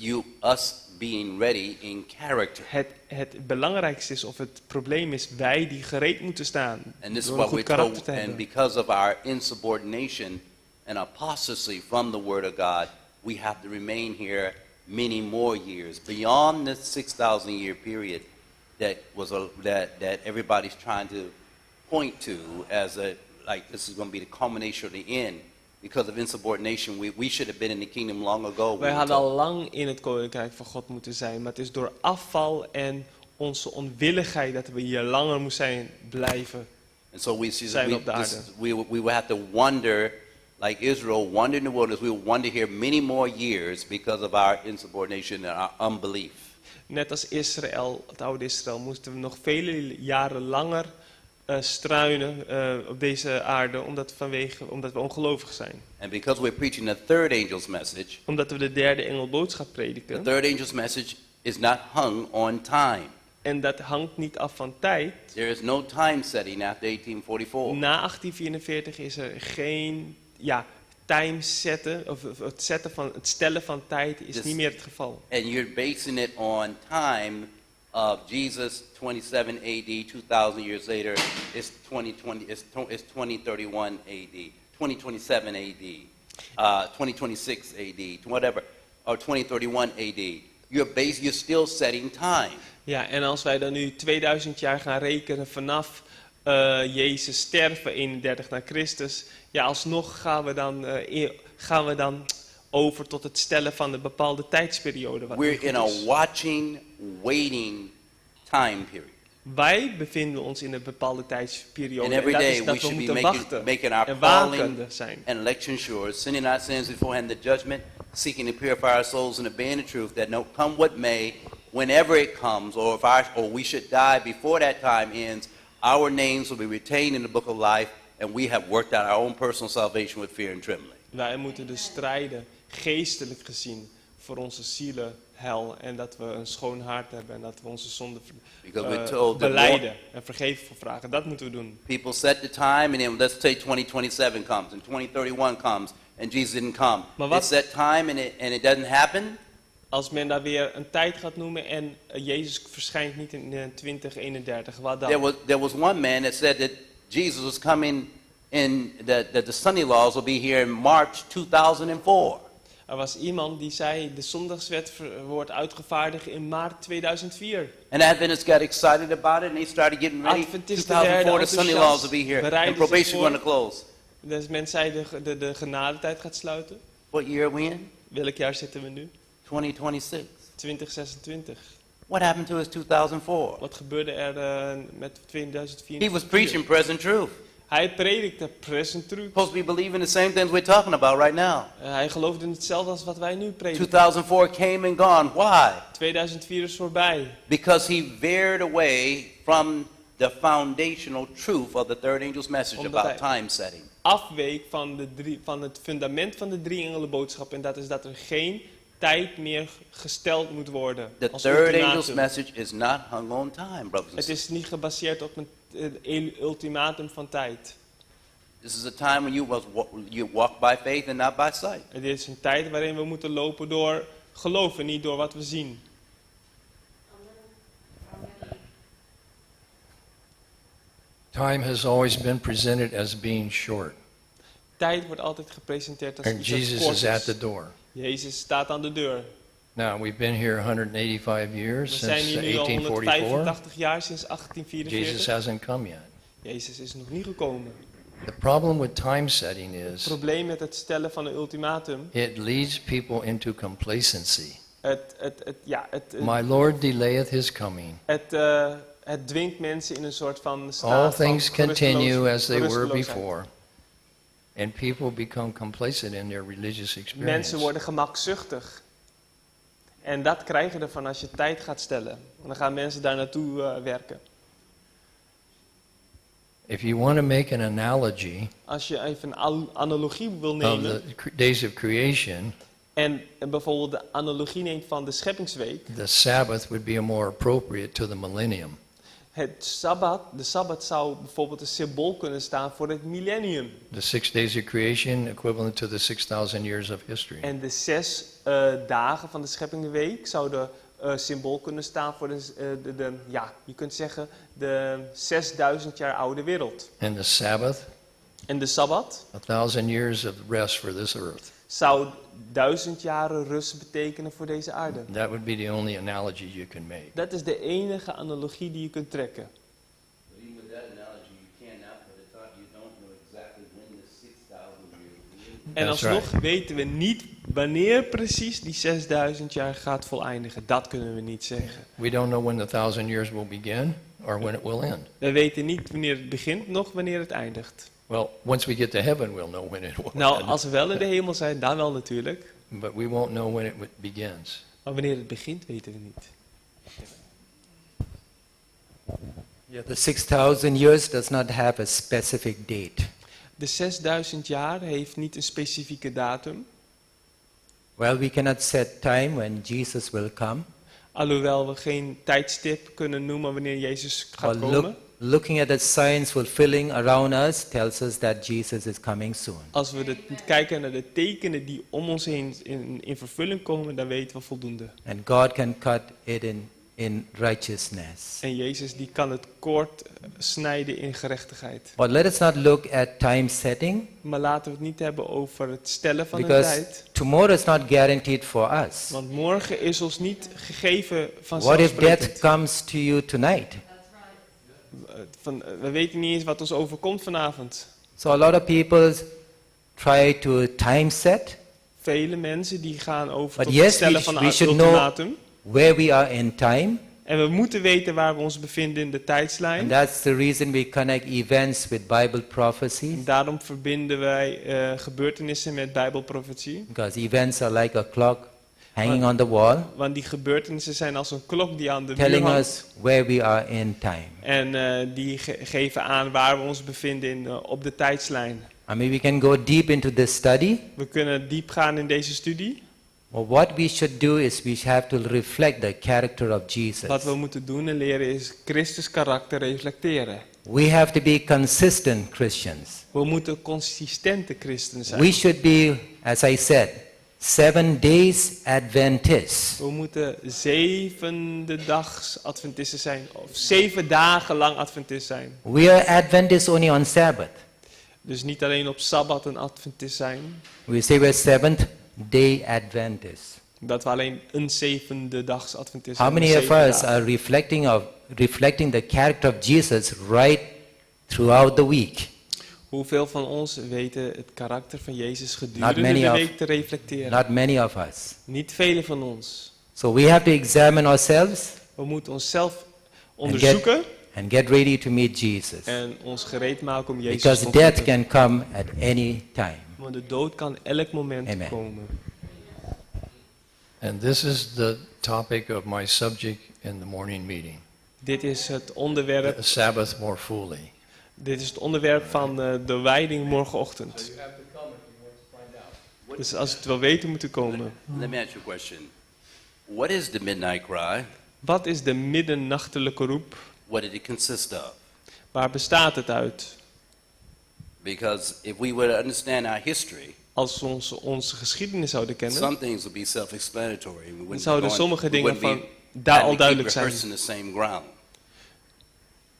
us being ready in character. Het belangrijkste is, of het probleem is, wij die gereed moeten staan. And this is Door een what we're goed karakter told, te and hebben. because of our insubordination and apostasy from the Word of God, we have to remain here many more years beyond the 6,000 year period that everybody's trying to point to as this is going to be the culmination of the end. Because of insubordination, we should have been in the kingdom long ago. we Wij were hadden told. al lang in het koninkrijk van God moeten zijn, maar het is door afval en onze onwilligheid dat we hier langer moeten blijven. And so we see zijn that op de aarde. we will have to wonder like Israel wandered in the wilderness, we will wander here many more years because of our insubordination and our unbelief. Net als Israël, het oude Israël, moesten we nog vele jaren langer struinen op deze aarde, omdat we ongelovig zijn. And because we're preaching the third angel's message, Omdat we de derde engelboodschap the prediken. third angel's message is not hung on time. En dat hangt niet af van tijd. There is no time setting after 1844. Na 1844 is er geen time zetten, of het stellen van tijd is Dus- niet meer het geval. And you're basing it on time of Jesus 27 AD, 2000 years later, is 2031 AD, 2027 AD, 2026 AD, whatever, or 2031 AD. You're still setting time. Ja, en als wij dan nu 2000 jaar gaan rekenen vanaf Jezus sterven, 31 na Christus, ja, alsnog gaan we dan over tot het stellen van een bepaalde tijdsperiode. Wat We're niet in goed a is. watching, waiting time period. Wij bevinden ons in een bepaalde tijdsperiode. And En every dat day is we dat we should be moeten wachten making our en calling wakende zijn. and election sure, sending our sins beforehand the judgment, seeking to purify our souls and obeying the truth, that no come what may, whenever it comes, or we should die before that time ends, our names will be retained in the book of life, and we have worked out our own personal salvation with fear and trembling. Wij moeten dus strijden, geestelijk gezien, voor onze zielen, hel. En dat we een schoon hart hebben en dat we onze zonden Because we're told that belijden en vergeven voor vragen. Dat moeten we doen. People set the time, and then let's say 2027 comes, and 2031 comes, and Jesus didn't come. Maar wat- It's that time, and it doesn't happen. Als men daar weer een tijd gaat noemen en Jezus verschijnt niet in 2031, wat dan? There was one man that said that Jesus was coming in, that the Sunday laws will be here in March 2004. Er was iemand die zei, de zondagswet wordt uitgevaardigd in maart 2004. And Adventists got excited about it, and they started getting ready. Adventisten 2004, the werden Sunday laws will be here, bereiden and probation zich going to close. Dus men zei de genadetijd gaat sluiten. What year are we in? Welk jaar zitten we nu? 2026. 2026. What happened to his 2004? Wat gebeurde er met 2004? He was preaching present truth. Hij predikte present truth. Supposed to be believing the same things we're talking about right now. Hij geloofde in hetzelfde als wat wij nu prediken. 2004 came and gone. Why? 2004 is voorbij. Because he veered away from the foundational truth of the third angel's message Omdat about hij- time setting. Afweek van het fundament van de drie engelenboodschap. En dat is dat er geen tijd meer gesteld moet worden. The als third ultimatum. angel's message is not hung on time, brothers and Het sisters. is niet gebaseerd op een ultimatum van tijd. This is a time when you walk by faith and not by sight. Het is een tijd waarin we moeten lopen door geloof en niet door wat we zien. Time has always been presented as being short, Tijd wordt altijd gepresenteerd als and iets dat Jesus kort is at the door. Jezus staat aan de deur. Now, we've been here 185 We years zijn since hier nu al 1844. 185 jaar sinds Jesus 1844. hasn't come yet. Jezus is nog niet gekomen. The problem with time setting Het is probleem met het stellen van een ultimatum. it leads people into complacency. My Lord delayeth his coming. Het dwingt mensen in een soort van All staat van things continue as they were gerusteloosheid. before. And people become complacent in their religious experience. Mensen worden gemakzuchtig. En dat krijg je ervan als je tijd gaat stellen. En dan gaan mensen daar naartoe werken. If you want to make an analogy Als je even een analogie wil of nemen. the days of creation, En bijvoorbeeld de analogie neemt van de scheppingsweek. the Sabbath would be more appropriate to the millennium. De Sabbat zou bijvoorbeeld een symbool kunnen staan voor het millennium. The 6 days of creation equivalent to the 6,000 years of history. En de 6 dagen van de scheppingweek zouden symbool kunnen staan voor je kunt zeggen, de 6000 jaar oude wereld. And the Sabbath, En de Sabbat 1,000 years of rest for this earth. zou 1000 jaren rust betekenen voor deze aarde. That would be the only analogy you can make. Dat is de enige analogie die je kunt trekken. But even with that analogy, you cannot put it up. You don't know exactly when the 6,000 years will be. En That's alsnog weten we niet wanneer precies die 6000 jaar gaat voleindigen. Dat kunnen we niet zeggen. We don't know when the 1,000 years will begin or when it will end. We weten niet wanneer het begint, noch wanneer het eindigt. Well, once we get to heaven, we'll know when it will Nou, end. als we wel in de hemel zijn, dan wel natuurlijk. But we won't know when it begins. Maar wanneer het begint, weten we niet. Yeah, the 6,000 years does not have a specific date. De 6000 jaar heeft niet een specifieke datum. Well, we cannot set time when Jesus will come. Alhoewel we geen tijdstip kunnen noemen wanneer Jezus gaat Or komen. looking at the signs fulfilling around us tells us that Jesus is coming soon. Als we kijken naar de tekenen die om ons heen in vervulling komen, dan weten we voldoende. And God can cut it in righteousness. En Jezus die kan het koord snijden in gerechtigheid. But let us not look at time setting, Maar laten we het niet hebben over het stellen van een because tijd. tomorrow is not guaranteed for us. Want morgen is ons niet gegeven What if death vanzelfsprekend. comes to you tonight? We weten niet eens wat ons overkomt vanavond. So a lot of people try to time set. Vele mensen die gaan over But tot yes, het stellen we van een should know ultimatum. where we are in time. En we moeten weten waar we ons bevinden in de And tijdslijn. that's the reason we connect events with Bible prophecies. En daarom verbinden wij gebeurtenissen met Bijbelprofetie. Because events are like a clock hanging on the wall, Want die gebeurtenissen zijn als een klok die aan de muur telling hangt. us where we are in time. En die geven aan waar we ons bevinden op de tijdslijn. I mean, we can go deep into this study. We kunnen diep gaan in deze studie. But what we should do is we have to reflect the character of Jesus. Wat we moeten doen en leren is Christus karakter reflecteren. We have to be consistent Christians. We moeten consistente christen zijn. We should be, as I said, 7 days Adventists. We moeten zevende dags Adventisten zijn. Of 7 dagen lang Adventist zijn. We are Adventists only on Sabbath. Dus niet alleen op Sabbat een Adventist zijn. We say we're seventh day Adventists. Dat we alleen een zevende dags Adventist How zijn. many of 7 us dagen. are reflecting the character of Jesus right throughout the week? Hoeveel van ons weten het karakter van Jezus Not gedurende many de of- week te reflecteren? Not many of us. Niet velen van ons. So we have to examine ourselves We moeten onszelf onderzoeken and get ready to meet Jesus. en ons gereed maken om Jezus Because te death ontmoeten. can come at any time. Want de dood kan elk moment Amen. komen. And this is the topic of my subject in the morning meeting. Dit is het onderwerp, The Sabbath more fully. dit is het onderwerp van de wijding morgenochtend. Dus als je het wil weten, moet u komen. Let me ask you a question. What is the midnight cry? Wat is de middernachtelijke roep? What did it consist of? Waar bestaat het uit? Because if we were to understand our history, Als we onze geschiedenis zouden kennen, some things would be self-explanatory. We dan wouldn't zouden be sommige we dingen wouldn't van be daar al having to keep duidelijk zijn. rehearsing the same ground.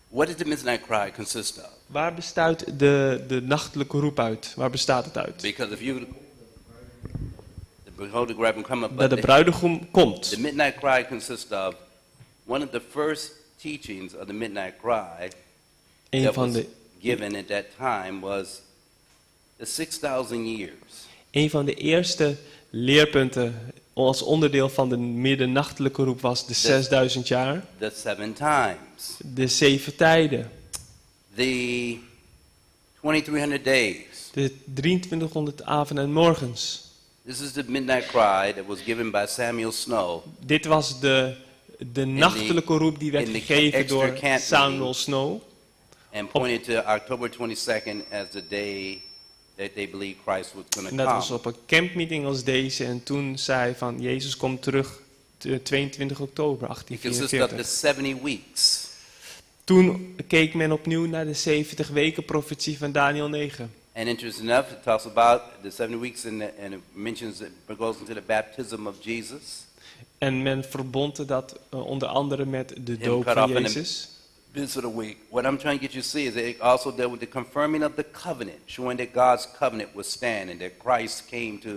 What did the midnight cry consist of? Waar bestaat de nachtelijke roep uit? Waar bestaat het uit? Because if you, the behold the bridegroom come up, Dat but de bruidegom komt. the midnight cry consists of one of the first teachings of the midnight cry Een that van was de, given at that time was the 6,000 years. een van de eerste leerpunten als onderdeel van de middernachtelijke roep was de 6000 jaar. The 7 times. De 7 tijden. The 2300 days. De 2300 avonden en morgens. This is the midnight cry that was given by Samuel Snow. Dit was de nachtelijke roep die werd in the gegeven extra door camp Samuel meeting. Snow. And pointed to October 22nd as the day that they believed Christ was going En to dat was come. op een campmeeting als deze. En toen zei van Jezus komt terug 22 oktober It consists of the 1844. 70 weeks. Toen keek men opnieuw naar de 70 weken profetie van Daniel 9. And interesting enough, it talks about the 70 weeks and it mentions it goes into the baptism of Jesus. En men verbond dat onder andere met de Him doop cut van off in Jezus. This of the week. What I'm trying to get you to see is that it also dealt with the confirming of the covenant, showing that God's covenant would stand and that Christ came to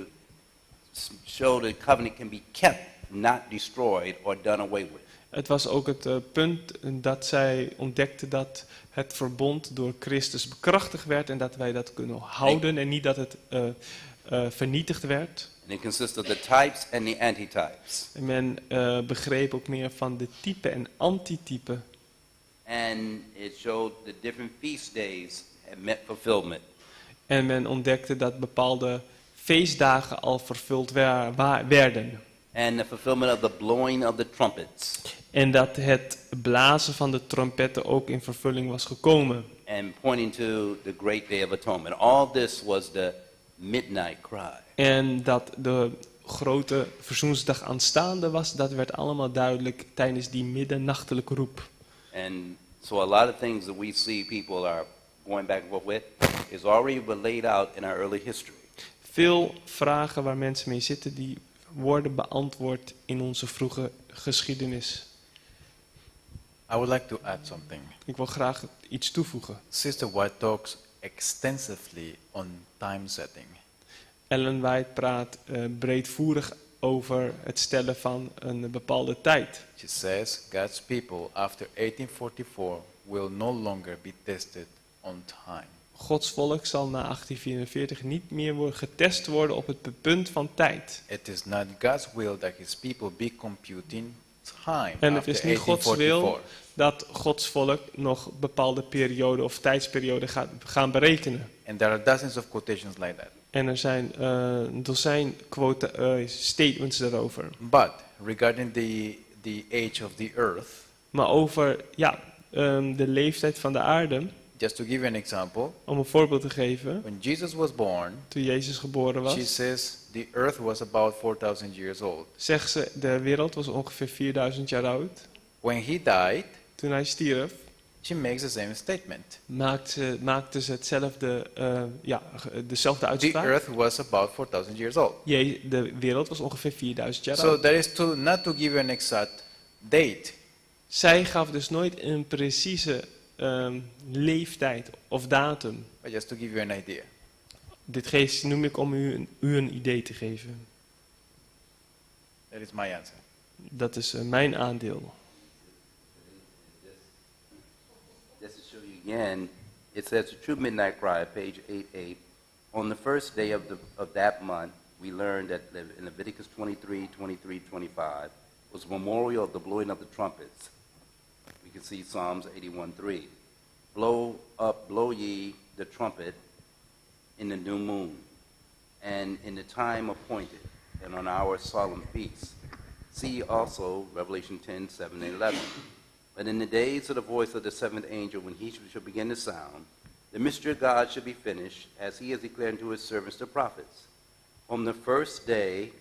show that the covenant can be kept, not destroyed or done away with. Het was ook het punt dat zij ontdekten dat het verbond door Christus bekrachtigd werd en dat wij dat kunnen houden en niet dat het vernietigd werd. And it consists of the types and the antitypes. En men begreep ook meer van de type en antitype. And it showed the different feast days met fulfillment. En men ontdekte dat bepaalde feestdagen al vervuld werden. And the fulfillment of the blowing of the trumpets. En dat het blazen van de trompetten ook in vervulling was gekomen. And pointing to the great day of atonement. All this was the midnight cry. En dat de grote verzoensdag aanstaande was, dat werd allemaal duidelijk tijdens die middernachtelijke roep. And so a lot of things that we see people are going back and forth with is already been laid out in our early history. Veel vragen waar mensen mee zitten, die worden beantwoord in onze vroege geschiedenis. I would like to add something. Ik wil graag iets toevoegen. Sister White talks extensively on time setting. Ellen White praat breedvoerig over het stellen van een bepaalde tijd. She says God's people after 1844 will no longer be tested on time. Gods volk zal na 1844 niet meer getest worden op het punt van tijd. It is not God's will that his people be computing time En het after is niet Gods wil 1844. dat Gods volk nog bepaalde perioden of tijdsperioden gaan berekenen. And there are dozens of quotations like that. En er zijn een dozijn statements daarover. But regarding the age of the earth, Maar over de leeftijd van de aarde, just to give you an example, om een voorbeeld te geven, when Jesus was born, toen Jezus geboren she was, says the earth was about 4,000 years old. zegt ze, de wereld was ongeveer 4000 jaar oud. When he died, Toen hij stierf, she makes the same statement. maakte ze hetzelfde, dezelfde The uitspraak. earth was about 4,000 years old. De wereld was ongeveer 4000 jaar So oud. that is not to give you an exact date, Zij gaf dus nooit een precieze leeftijd of datum. but just to give you an idea. Dit noem ik om u een idee te geven. That is my answer. Dat is mijn aandeel. Just to show you again, it says the true midnight cry, page 88. On the first day of that month, we learned that in Leviticus 23, 23, 25 was memorial of the blowing of the trumpets. We can see Psalms 81:3. Blow ye the trumpet in the new moon, and in the time appointed, and on our solemn feasts. See also Revelation 10:7 and 11. But in the days of the voice of the seventh angel, when he shall begin to sound, the mystery of God shall be finished, as he has declared unto his servants the prophets. On the first day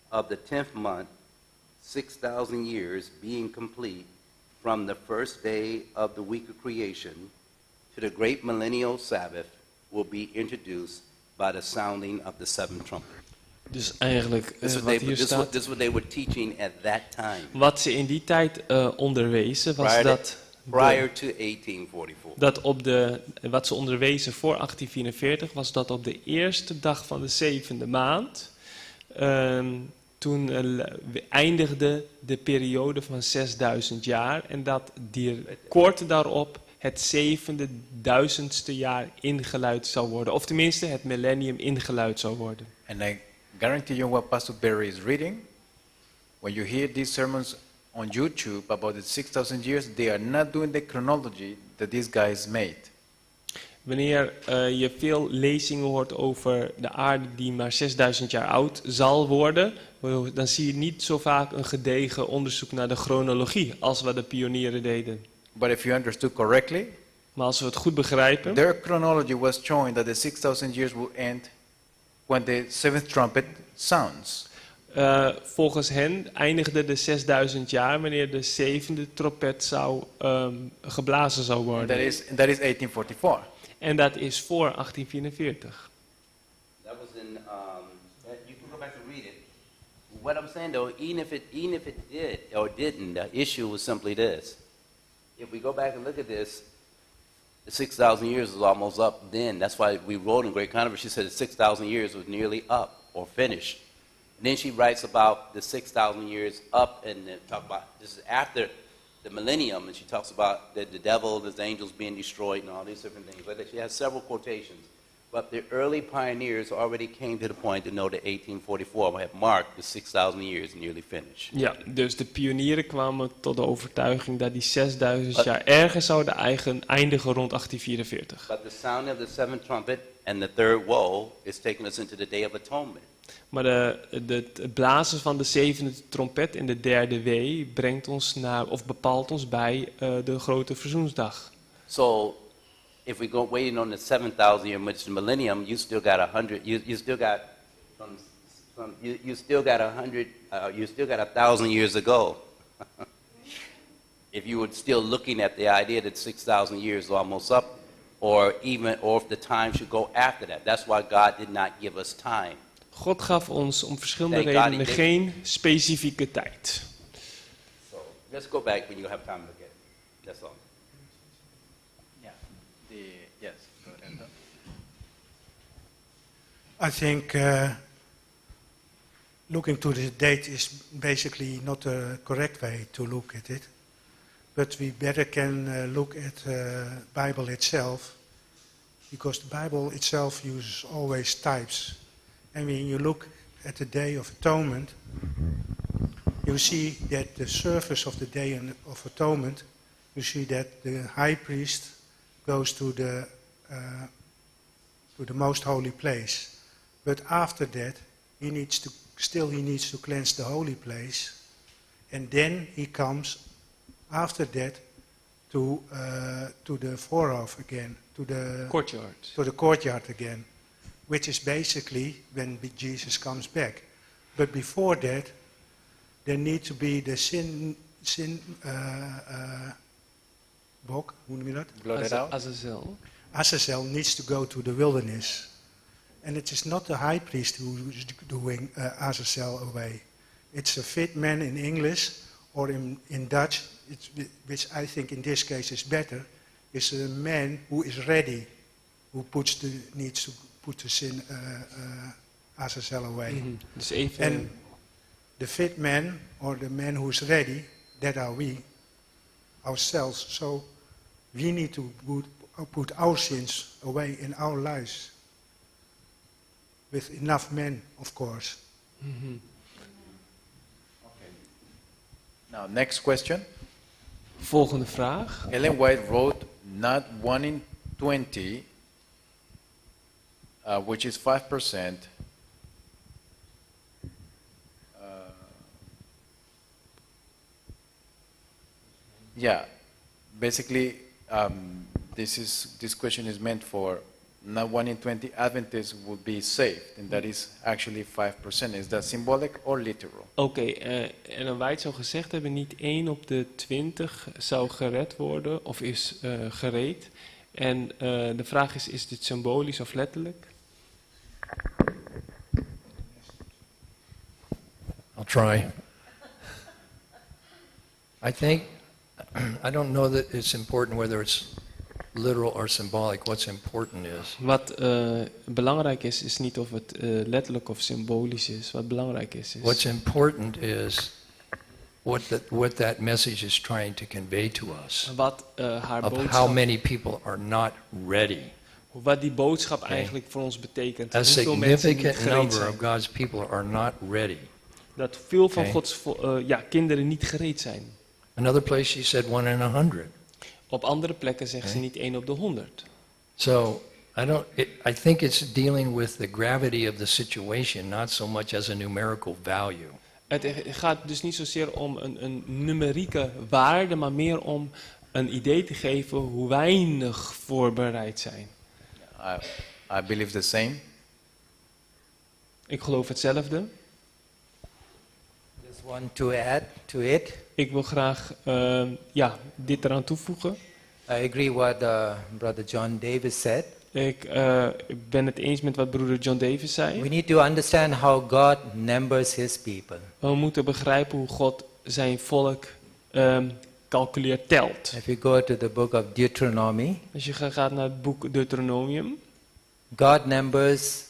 of the 10th month, 6,000 years being complete, from the first day of the week of creation to the great millennial Sabbath, will be introduced by the sounding of the seventh trumpet. Dus eigenlijk This is wat hier staat, what they were teaching at that time, wat ze in die tijd onderwezen, was prior to 1844. dat wat ze onderwezen voor 1844, was dat op de eerste dag van de 7e maand, toen eindigde de periode van 6000 jaar en dat kort daarop het 7000ste jaar ingeluid zou worden. Of tenminste het millennium ingeluid zou worden. And I guarantee you what Pastor Barry is reading, when you hear these sermons on YouTube about the 6,000 years, they are not doing the chronology that these guys made. Wanneer je veel lezingen hoort over de aarde die maar 6000 jaar oud zal worden, dan zie je niet zo vaak een gedegen onderzoek naar de chronologie als wat de pionieren deden. But if you understood correctly, Maar als we het goed begrijpen, their chronology was showing that the 6,000 years will end when the seventh trumpet sounds. volgens hen eindigde de 6000 jaar wanneer de 7e trompet geblazen zou worden. That is 1844. En dat is voor 1844. That was in, you can go back and read it. What I'm saying though, even if it did or didn't, the issue was simply this. If we go back and look at this, the 6,000 years is almost up then. That's why we wrote in Great Controversy, she said the 6,000 years was nearly up or finished. And then she writes about the 6,000 years up and then talk about, this is after the millennium, and she talks about the devil, the angels being destroyed and all these different things. Like that. She has several quotations. But the early pioneers already came to the point to know that 1844 had marked the 6,000 years nearly finished. Ja, dus de pionieren kwamen tot de overtuiging dat die 6000 jaar ergens zouden eindigen rond 1844. But the sound of the seventh trumpet and the third woe is taking us into the Day of Atonement. Maar het blazen van de zevende trompet en de derde wee brengt ons naar, of bepaalt ons bij de grote verzoensdag. So, if we go waiting on the 7,000 year, which is the millennium, you still got 100. You still got you still got 100. You still got 1,000 years ago. If you were still looking at the idea that 6,000 years is almost up, or if the time should go after that. That's why God did not give us time. God gaf ons om verschillende Thank God he redenen did. geen specifieke tijd. So let's go back when you have time to look at it. That's all. Yeah. Yes. Go ahead. I think looking to the date is basically not the correct way to look at it. But we better can look at Bible itself, because the Bible itself uses always types. And when you look at the Day of Atonement, you see that the service of the Day of Atonement, you see that the high priest goes to the most holy place. But after that, he needs to cleanse the holy place, and then he comes after that to the forehof again, to the courtyard again, which is basically when Jesus comes back. But before that, there needs to be the sin bok, hoe noem je dat? Blot it out. Azazel. Azazel needs to go to the wilderness. And it is not the high priest who is doing Azazel away. It's a fit man in English, or in Dutch, which I think in this case is better, is a man who is ready, who needs to put the sin Azazel away. Mm-hmm. Dus even... And the fit man, or the man who is ready, that are we, ourselves. So we need to put our sins away in our lives. With enough men, of course. Mm-hmm. Now, next question. Volgende vraag. Ellen White wrote, not 1 in 20, which is 5%. Yeah, basically, this question is meant for not 1 in 20 Adventists would be saved, and that is actually 5%. Is that symbolic or literal? Oké, Ellen White zou gezegd hebben, niet 1 op de 20 zou gered worden, of is gereed. En de vraag is dit symbolisch of letterlijk? I'll try. I don't know that it's important whether it's literal or symbolic. What's important is Wat belangrijk is niet of het letterlijk of symbolisch is. Wat belangrijk is what's important is what that message is trying to convey to us. wat haar Of how boodschap, many people are not ready. wat die boodschap eigenlijk voor ons betekent. A Hoeveel mensen niet significant gereed number zijn. of God's people are not ready. Dat veel van Oké. Gods kinderen niet gereed zijn. Another place she said 1 in 100. Op andere plekken zegt ze Oké. niet 1 op de 100. So I think it's dealing with the gravity of the situation, not so much as a numerical value. Het gaat dus niet zozeer om een numerieke waarde, maar meer om een idee te geven hoe weinig voorbereid zijn. I believe the same. Ik geloof hetzelfde. Just want to add to it. Ik wil graag dit eraan toevoegen. I agree what Brother John Davis said. Ik ben het eens met wat broeder John Davis zei. We need to understand how God numbers his people. We moeten begrijpen hoe God zijn volk calculeert, telt. If you go to the book of Deuteronomy, Als je gaat naar het boek Deuteronomium, God numbers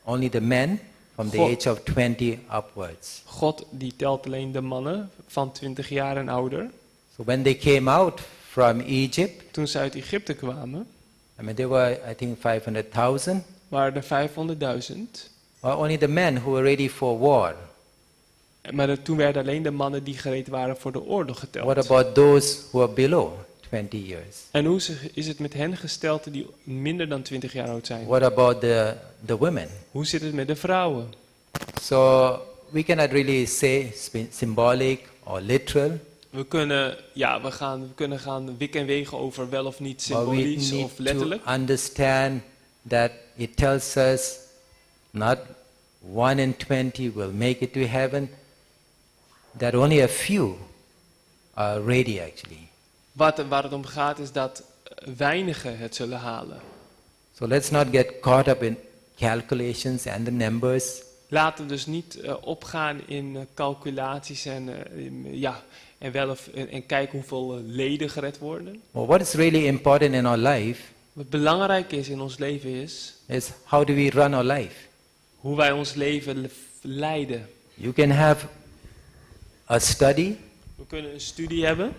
only the men from the age of 20 upwards. God die telt alleen de mannen van 20 jaar en ouder. So when they came out from Egypt, Toen ze uit Egypte kwamen, I mean, there were, I think, 500,000. waren er 500.000. Or only the men who were ready for war. Maar toen werden alleen de mannen die gereed waren voor de oorlog geteld. What about those who are below 20 years? En hoe is het met hen gesteld die minder dan 20 jaar oud zijn? What about the women? Hoe zit het met de vrouwen? So we cannot really say symbolic or literal. We kunnen gaan wikken en wegen over wel of niet But we symbolisch need of letterlijk. to understand that it tells us not 1 in 20 will make it to heaven, that only a few are ready actually. Waar het om gaat is dat weinigen het zullen halen. So let's not get caught up in calculations and the numbers. Laten we dus niet opgaan in calculaties en kijken hoeveel leden gered worden. Well, what is really important in our life Wat belangrijk is in ons leven is how do we run our life? hoe wij ons leven leiden. You can have a study We kunnen een studie hebben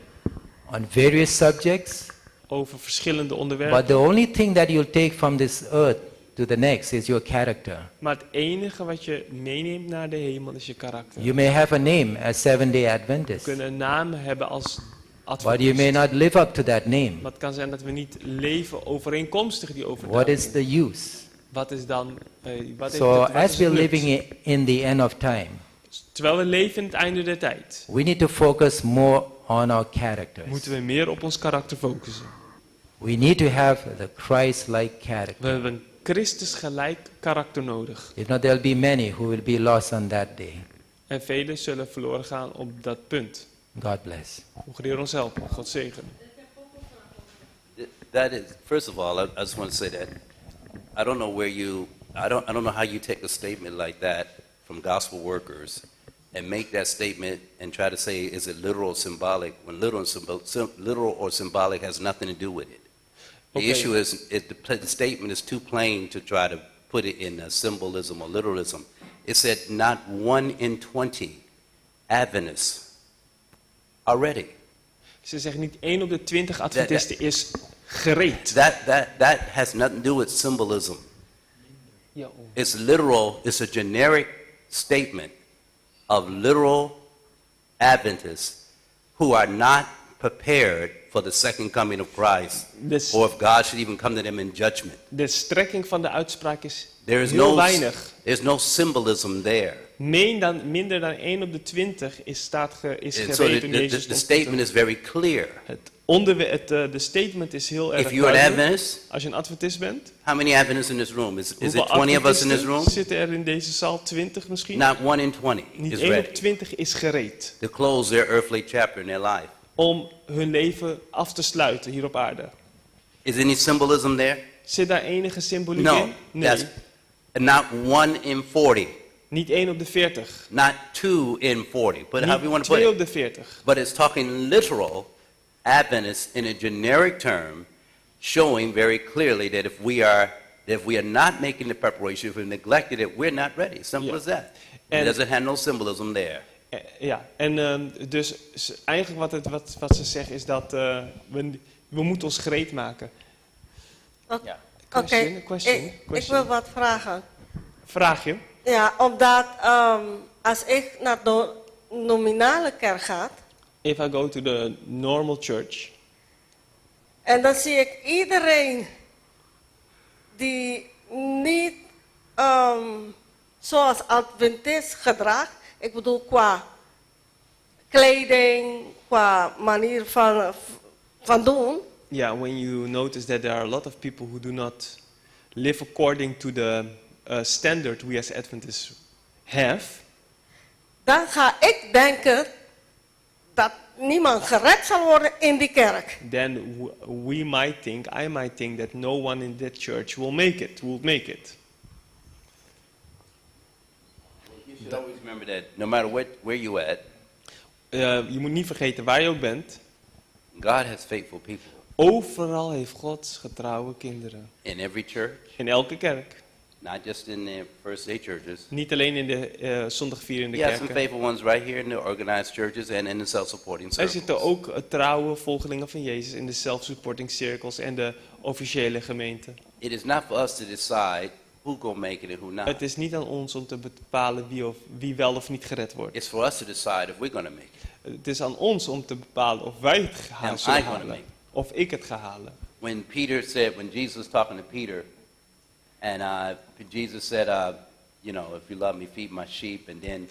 on various subjects, over verschillende but onderwerpen. the only thing that you'll take from this earth to the next is your character. Maar het enige wat je meeneemt naar de hemel is je karakter. You may have a name as Seventh-day We Adventist, kunnen een naam hebben als but you adventist. may not live up to that name. Maar het kan zijn dat we niet leven overeenkomstig die What overtuiging. is the use? Wat is dan... So as we're living in the end of time, Terwijl we leven in het einde der tijd, we need to focus more on our characters. moeten we meer op ons karakter focussen. We need to have the Christ-like We character. hebben een Christus gelijk karakter nodig. If not, there'll be many who will be lost on that day. En velen zullen verloren gaan op dat punt. God bless. Mogen de Heer ons helpen. God zegen. That is, first of all, I just want to say that I don't know I don't know how you take a statement like that from gospel workers and make that statement and try to say, is it literal or symbolic, when literal or symbolic has nothing to do with it. The Okay. issue is, the statement is too plain to try to put it in symbolism or literalism. It said not 1 in 20 Adventists are ready. Ze zeggen niet 1 op de 20 adventisten is gereed. That has nothing to do with symbolism. Ja, It's literal, it's a generic statement of literal Adventists who are not prepared for the second coming of Christ, Dus- or if God should even come to them in judgment. De strekking van de uitspraak is There is heel weinig. there's no symbolism there. Minder dan 1 op de 20 is And gereed so toen Jezus the statement is very clear. De statement is heel erg If you're an duidelijk. Adventist, Als je een adventist bent, how many Adventists in this room? Is it hoeveel 20 of us in this adventisten room? zitten er in deze zaal? 20 misschien? Not 1 in 20 Niet is 1 ready op 20 is gereed to close their earthly chapter in their life. om hun leven af te sluiten hier op aarde. Is any symbolism there? Zit daar enige symboliek No, in? Nee. that's not 1 in 40, Niet 1 op de 40. not 2 in 40, but however you Niet want to put 2 op it. de 40. But it's talking literal Adventists in a generic term, showing very clearly that if we are not making the preparation, if we've neglected it, we're not ready. Simple Yeah. as that. And- It doesn't have no symbolism there. Ja, en dus eigenlijk wat ze zeggen is dat we moeten ons gereed maken. Oké, Question. ik wil wat vragen. Vraag je? Ja, omdat als ik naar de nominale kerk ga, If I go to the normal church, en dan zie ik iedereen die niet zoals Adventist gedraagt. Ik bedoel qua kleding, qua manier van doen. yeah, when you notice that there are a lot of people who do not live according to the standard we as Adventists have, Dan ga ik denken dat niemand gered zal worden in die kerk. then I might think that no one in that church will make it. You should always remember that no matter where you're at, Je moet niet vergeten waar je ook bent. God has faithful people Overal heeft God getrouwe kinderen. in every church, In elke kerk. not just in the first day churches. Niet alleen in de zondagvierende You have some kerken. faithful ones right here in the organized churches and in the self-supporting Er circles. zitten ook trouwe volgelingen van Jezus in de self-supporting circles en de officiële gemeente. It is not for us to decide who gonna make it and who not. Het is niet aan ons om te bepalen wie wel of niet gered wordt. It's for us to decide if we're gonna make it. Het is aan ons om te bepalen of wij het Am zullen I gonna halen. make it? Of ik het ga halen. When Jesus was talking to Peter, and Jesus said, if you love me, feed my sheep. And then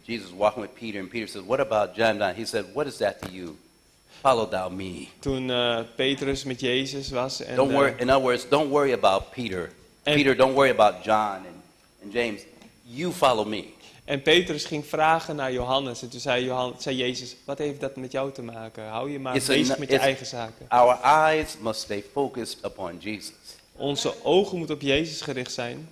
Jesus was walking with Peter, and Peter said, what about John? He said, what is that to you? Follow thou me. Toen Petrus met Jezus was. En, Don't worry. In other words, don't worry about Peter. Peter, don't worry about John and James. You follow me. En Petrus ging vragen naar Johannes. En toen zei Jezus, wat heeft dat met jou te maken? Hou je maar bezig met je eigen zaken. Our eyes must stay focused upon Jesus. Onze ogen moeten op Jezus gericht zijn.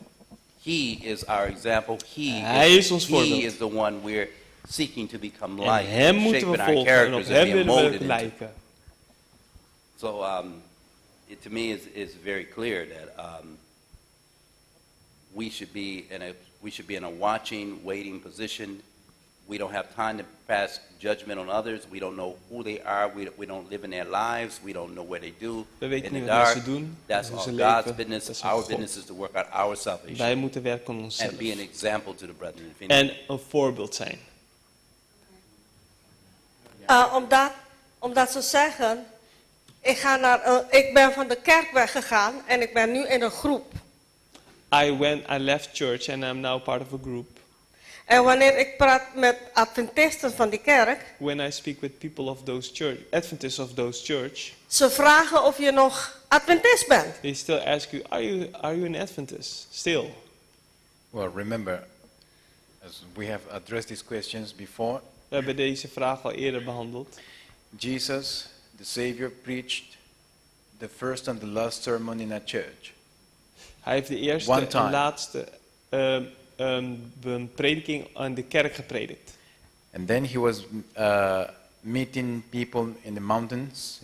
He is our example. Hij is ons voorbeeld. He is the one we're seeking to become En like. hem moeten we shaping our volgen en op characters hem and being willen we molded into. lijken. So it to me is very clear that we should be in a watching, waiting position. We don't have time to pass judgment on others. We don't know who they are. We don't live in their lives. We don't know what they do We weten in niet the wat dark. mensen doen. That's hoe all ze God's leven. business. Dat is van Our God. business is to work out our salvation Wij moeten werken aan and onszelf. be an example to the brethren. If En een voorbeeld zijn. Om dat te zeggen, ik ben van de kerk weggegaan en ik ben nu in een groep. I left church and I'm now part of a group. En wanneer ik praat met Adventisten van die kerk, When I speak with people of those church, Adventists of those church, ze vragen of je nog Adventist bent. they still ask you, are you an Adventist? Still. Well, remember, as we have addressed these questions before, We hebben deze vraag al eerder behandeld. Jesus, the Savior, preached the first and the last sermon in a church. Hij heeft de eerste One time. en laatste prediking aan de kerk gepredikt. And then he was meeting people in the mountains,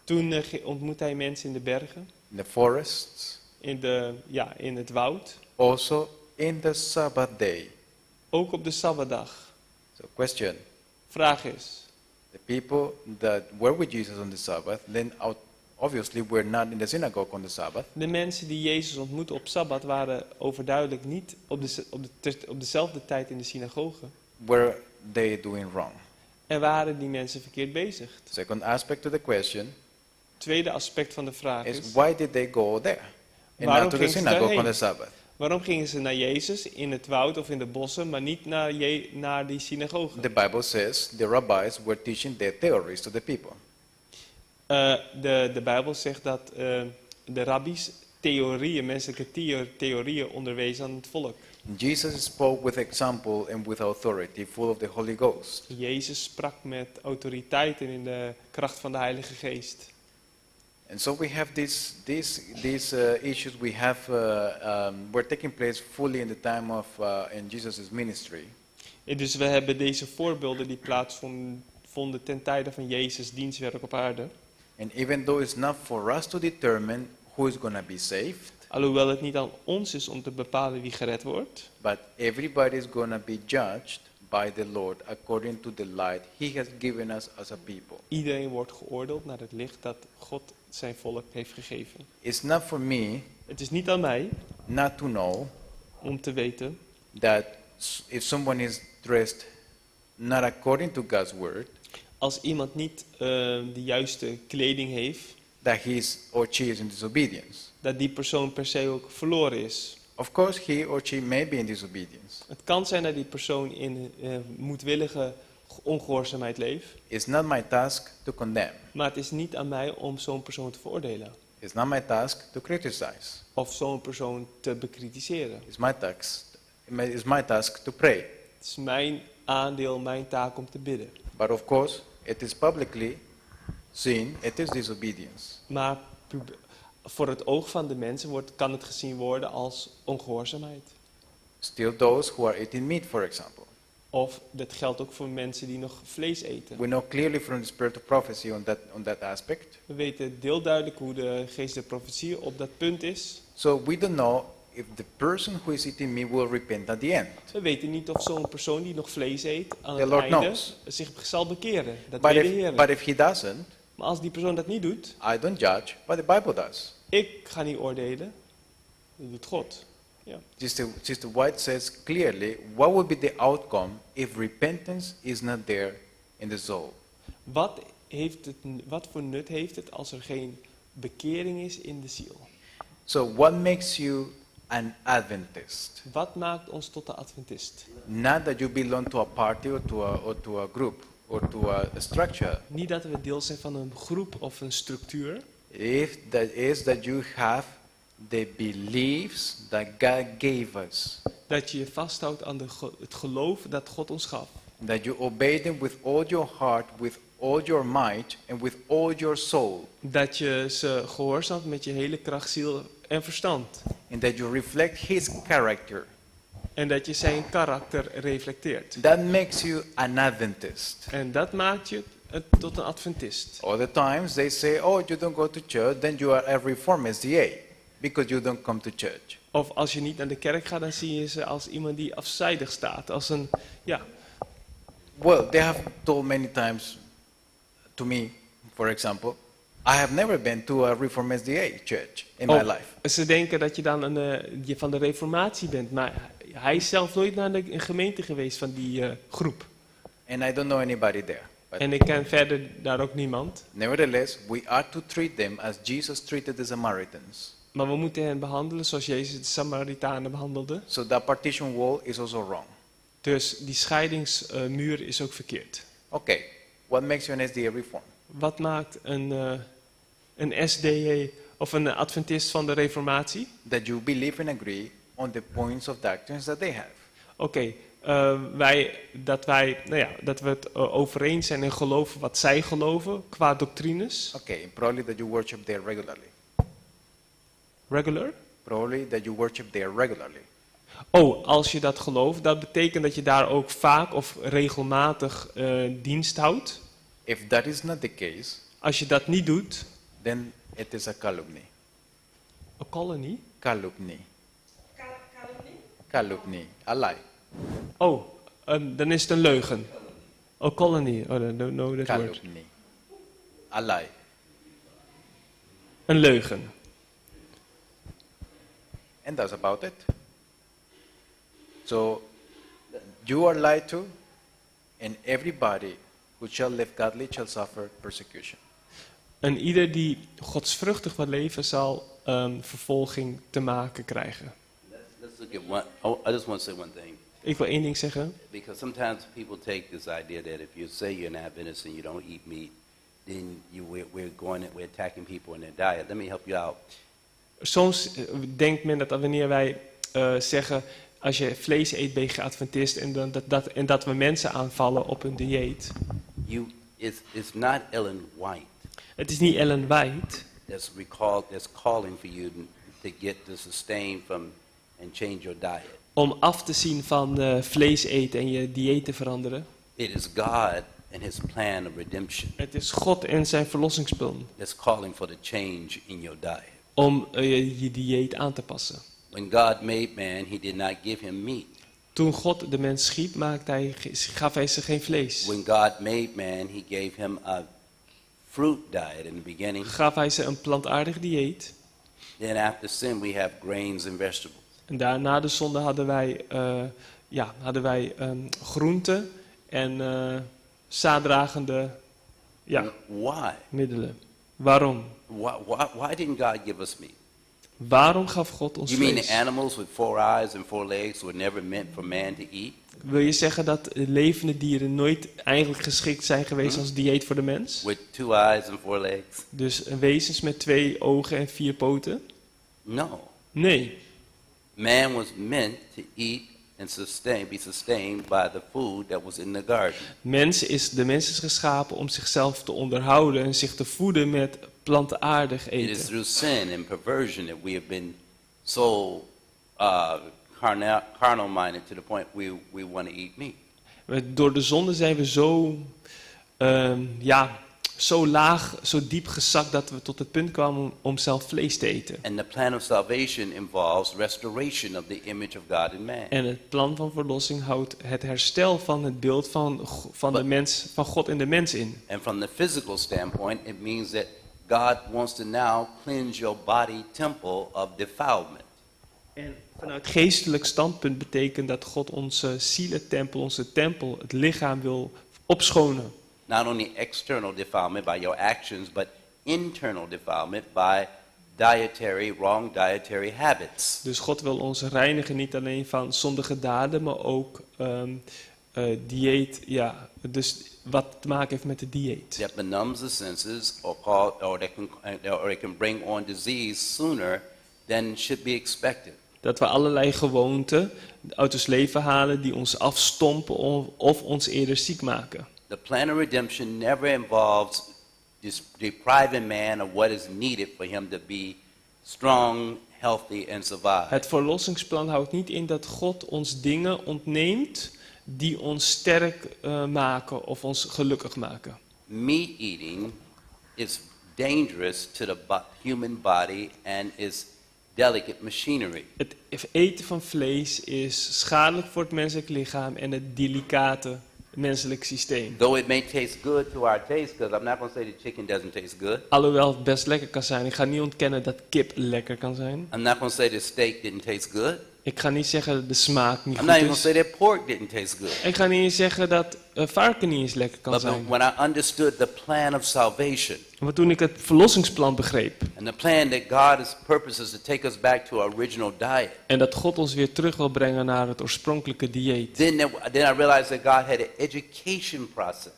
Toen ontmoette hij mensen in de bergen, in the forests, in het woud. also in the Sabbath day. Ook op de Sabbatdag. So question, Vraag is, the people that were with Jesus on the Sabbath, then obviously were not in the synagogue on the Sabbath. de mensen die Jezus ontmoetten op Sabbat waren overduidelijk niet op dezelfde tijd in de synagoge. Were they doing wrong? En waren die mensen verkeerd bezig? Second aspect to the question Tweede aspect van de vraag is is, why did they go there and Waarom not to the gingen ze synagogue on daarheen? the Sabbath? waarom gingen ze naar Jezus in het woud of in de bossen, maar niet naar die synagoge? The Bible says the rabbis were teaching their theories to the people. De Bijbel zegt dat de rabbies menselijke theorieën onderwezen aan het volk. Jesus spoke with example and with authority, full of the Holy Ghost. Jezus sprak met autoriteit en in de kracht van de Heilige Geest. And so we have these issues were taking place fully in the time of in Jesus' ministry. En dus we hebben deze voorbeelden die plaatsvonden ten tijde van Jezus' dienstwerk op aarde. And even though it's not for us to determine who is going to be saved, Alhoewel het niet aan ons is om te bepalen wie gered wordt. but everybody is going to be judged by the Lord according to the light He has given us as a people. Iedereen wordt geoordeeld naar het licht dat God zijn volk heeft gegeven. It's not for me Het is niet aan mij not to know om te weten that if someone is dressed not according to God's word, als iemand niet de juiste kleding heeft, that he is or she is in disobedience. dat die persoon per se ook verloren is. Of course, he or she may be in disobedience. Het kan zijn dat die persoon in moedwillige ongehoorzaamheid leeft, It's not my task to condemn. maar het is niet aan mij om zo'n persoon te veroordelen It's not my task to criticize. of zo'n persoon te bekritiseren. It's my task to pray. Het is mijn aandeel, mijn taak om te bidden. But of course, it is publicly seen, it is disobedience. Maar voor het oog van de mensen kan het gezien worden als ongehoorzaamheid. Still those who are eating meat, for example. Of dat geldt ook voor mensen die nog vlees eten. We know clearly from the spirit of prophecy on that aspect. We weten deelduidelijk hoe de geest der profetie op dat punt is. So we don't know if the person who is eating meat will repent at the end. We weten niet of zo'n persoon die nog vlees eet aan The het Lord einde knows. zich zal bekeren. Dat But weet de Heer. but if he doesn't, Maar als die persoon dat niet doet, I don't judge, but the Bible does. ik ga niet oordelen, dat doet God. Ja. Sister White says clearly what would be the outcome if repentance is not there in the soul. Wat voor nut heeft het als er geen bekering is in de ziel? So what makes you an Adventist? Wat maakt ons tot de Adventist? Not that you belong to a party or to a group or to a structure. Niet dat we deel zijn van een groep of een structuur. If that is that you have the beliefs that God gave us. Dat je je vasthoudt aan het geloof dat God ons gaf. That you obey them with all your heart, with all your might, and with all your soul. Dat je ze gehoorzaamt met je hele kracht, ziel en verstand. And that you reflect His character. En dat je zijn karakter reflecteert. That makes you an Adventist. En dat maakt je tot een Adventist. Other times they say, oh, you don't go to church, then you are a Reformed SDA, because you don't come to church. Of als je niet naar de kerk gaat, dan zie je ze als iemand die afzijdig staat. Als een, ja. Well, they have told many times to me, for example, I have never been to a Reformed SDA church in my life. Ze denken dat je dan je van de reformatie bent, maar hij is zelf nooit naar een gemeente geweest van die groep. And I don't know anybody there. But En ik ken verder daar ook niemand. nevertheless, we are to treat them as Jesus treated the Samaritans. Maar we moeten hen behandelen zoals Jezus de Samaritanen behandelde. So that partition wall is also wrong. Dus die scheidingsmuur is ook verkeerd. Okay, what makes you an SDA Reform? Wat maakt een SDA of een Adventist van de reformatie? That you believe and agree on the points of doctrines that they have. Oké, dat we het over eens zijn en geloven wat zij geloven qua doctrines. Okay, probably that you worship there regularly. Regular? Probably that you worship there regularly. Oh, als je dat gelooft, dat betekent dat je daar ook vaak of regelmatig dienst houdt. If that is not the case, Als je dat niet doet, then it is a calumny. een colony. Calumny. Calumny. A lie. Oh, dan is het een leugen. A colony. Oh, I don't know that word. Calumny. A lie. Een leugen. And that's about it. So, you are lied to, and everybody who shall live godly shall suffer persecution. En ieder die godsvruchtig wil leven zal vervolging te maken krijgen. Let's look at one. Oh, I just want to say one thing. Ik wil één ding zeggen. Because sometimes people take this idea that if you say you're an Adventist and you don't eat meat, then we're attacking people in their diet. Let me help you out. Soms denkt men dat wanneer wij zeggen, als je vlees eet ben je geadventist en dat we mensen aanvallen op hun dieet. It's not Ellen White. Het is niet Ellen White. That's calling for you to sustain from and change your diet. Om af te zien van vlees eten en je dieet te veranderen. It is God and His plan of redemption. Het is God en zijn verlossingsplan. That's calling for the change in your diet. Om je dieet aan te passen. When God made man, He did not give him meat. Toen God de mens schiep, gaf hij ze geen vlees. When God made man, He gave him a fruit diet in the beginning. Gaf hij ze een plantaardig dieet. Then after sin, we have grains and vegetables. En daarna de zonde hadden wij groenten en zaaddragende middelen. Waarom? Why didn't God give us meat? Waarom gaf God ons You mean vlees? the animals with 4 eyes and 4 legs were never meant for man to eat? Wil je zeggen dat levende dieren nooit eigenlijk geschikt zijn geweest als dieet voor de mens? With 2 eyes and 4 legs? Dus wezens met 2 ogen en 4 poten? No. Nee. Man was meant to eat and be sustained by the food that was in the garden. De mens is geschapen om zichzelf te onderhouden en zich te voeden met plantaardig It is eten. through sin and perversion that we have been so carnal-minded to the point we want to eat meat. Door de zonde zijn we zo zo laag, zo diep gezakt dat we tot het punt kwamen om zelf vlees te eten. And the plan of salvation involves restoration of the image of God in man. En het plan van verlossing houdt het herstel van het beeld van de mens, van God in de mens in. And from the physical standpoint, it means that God wants to now cleanse your body temple of defilement. En vanuit geestelijk standpunt betekent dat God onze zielentempel, onze tempel, het lichaam wil opschonen. Not only external defilement by your actions, but internal defilement by wrong dietary habits. Dus God wil ons reinigen niet alleen van zondige daden, maar ook dieet, ja, dus wat te maken heeft met de dieet. That benumbs the senses or it can bring on disease sooner than should be expected. Dat we allerlei gewoonten uit ons leven halen die ons afstompen of ons eerder ziek maken. The plan of redemption never involves depriving man of what is needed for him to be strong, healthy, and survive. Het verlossingsplan houdt niet in dat God ons dingen ontneemt die ons sterk maken of ons gelukkig maken. Meat eating is dangerous to the human body and is delicate machinery. Het eten van vlees is schadelijk voor het menselijk lichaam en het delicate menselijk systeem. Though it may taste good to our taste, because I'm not going to say the chicken doesn't taste good. Alhoewel het best lekker kan zijn. Ik ga niet ontkennen dat kip lekker kan zijn. I'm not going to say the steak didn't taste good. Ik ga niet zeggen dat de smaak niet I'm not goed even going to is. say that pork didn't taste good. Ik ga niet eens zeggen dat varken niet eens lekker kan But zijn. when I understood the plan of salvation Maar toen ik het verlossingsplan begreep and the plan that God's purpose is to take us back to our original diet, en dat God ons weer terug wil brengen naar het oorspronkelijke dieet, then I realized that God had an education process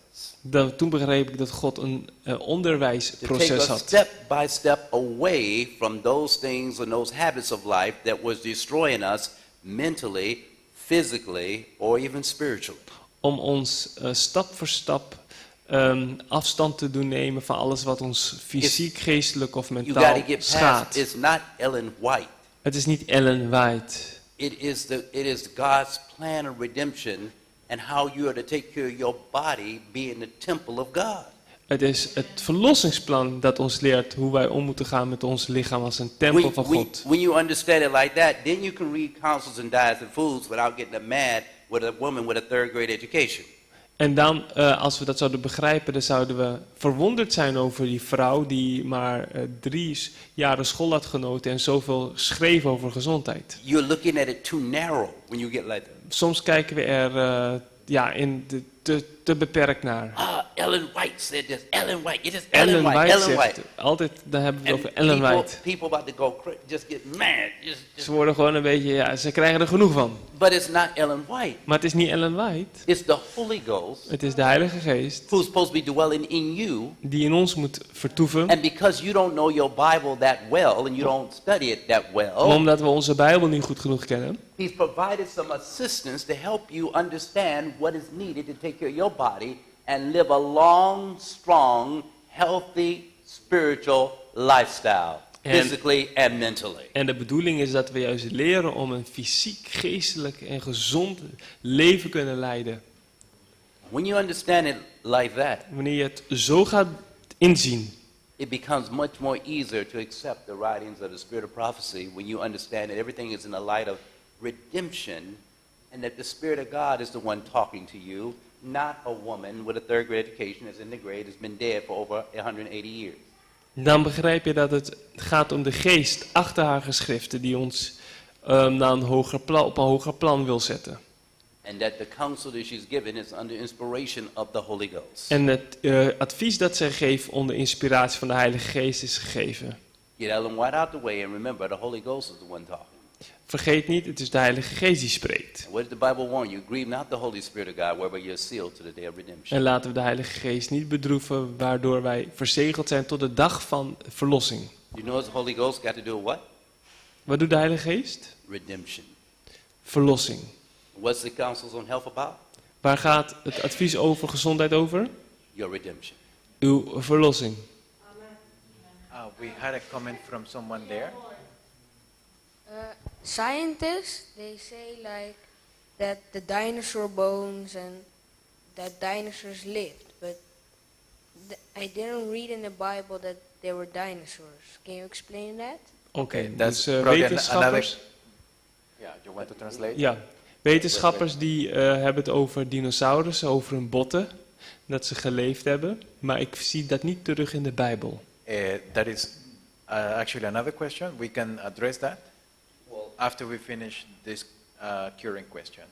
toen begreep ik dat God een to take onderwijsproces us had. step by step away from those things and those habits of life that was destroying us mentally, physically, or even spiritually. Om ons stap voor stap afstand te doen nemen van alles wat ons fysiek, geestelijk of You got mentaal to get past. schaadt. It's not Ellen White. Het is niet Ellen White. It is God's plan of redemption and how you are to take care of your body being the temple of God. Het is het verlossingsplan dat ons leert hoe wij om moeten gaan met ons lichaam als een tempel van God. When you understand it like that, then you can read counsels and diets and foods without getting mad with a woman with a third grade education. En dan, als we dat zouden begrijpen, dan zouden we verwonderd zijn over die vrouw die maar 3 jaren school had genoten en zoveel schreef over gezondheid. You're looking at it too narrow when you get like that. Soms kijken we er te beperkt naar. Ellen White said this. Ellen White. It is Ellen White Ellen zegt, White. altijd dan hebben we het And over Ellen White. people about to go just get mad. Ze worden gewoon een beetje, ja, ze krijgen er genoeg van. But it's not Ellen White. Maar het is niet Ellen White. It's the Holy Ghost Het is de Heilige Geest who's supposed to be dwelling in you. die in ons moet vertoeven. And because you don't know your Bible that well and you don't study it that well, Omdat we onze Bijbel niet goed genoeg kennen. He's provided some assistance to help you understand what is needed to take care of your body and live a long, strong, healthy, spiritual lifestyle, physically and mentally. En de bedoeling is dat we juist leren om een fysiek, geestelijk en gezond leven kunnen leiden. When you understand it like that, Wanneer je het zo gaat inzien, it becomes much more easier to accept the writings of the Spirit of prophecy when you understand that everything is in the light of redemption and that the Spirit of God is the one talking to you, not a woman with a third grade education that's in the grade has been dead for over 180 years. dan begrijp je dat het gaat om de geest achter haar geschriften die ons naar een op een hoger plan wil zetten. And that the counsel that she's given is under inspiration of the Holy Ghost. En het advies dat zij geeft onder inspiratie van de Heilige Geest is gegeven. Get Ellen White out the way and remember the Holy Ghost is the one talking. Vergeet niet, het is de Heilige Geest die spreekt. And what does the Bible warn you? Grieve not the Holy Spirit of God, whereby you're sealed to the day of redemption. En laten we de Heilige Geest niet bedroeven, waardoor wij verzegeld zijn tot de dag van verlossing. You know what the Holy Ghost got to do with what? Wat doet de Heilige Geest? Redemption. Verlossing. What's the counsels on health about? Waar gaat het advies over gezondheid over? Your redemption. Uw verlossing. We had a comment from someone there. Scientists, they say like that the dinosaur bones and that dinosaurs lived, but I didn't read in the Bible that there were dinosaurs. Can you explain that? Oké, That's dus probably wetenschappers... Yeah, you want to translate? Ja, wetenschappers die hebben het over dinosaurussen, over hun botten, dat ze geleefd hebben. Maar ik zie dat niet terug in de Bijbel. That is actually another question. We can address that after we finish this curing question.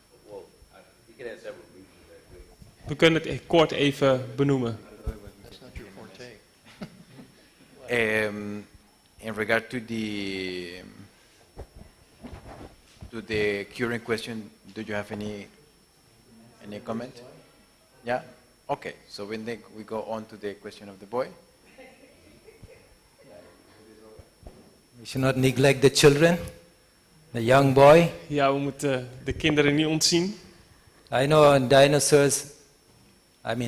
We kunnen het kort even benoemen. In regard to the curing question, do you have any comment? Yeah? Okay, so we go on to the question of the boy. We should not neglect the children, the young boy. Ja, we moeten de kinderen niet ontzien. I know dinosaurs,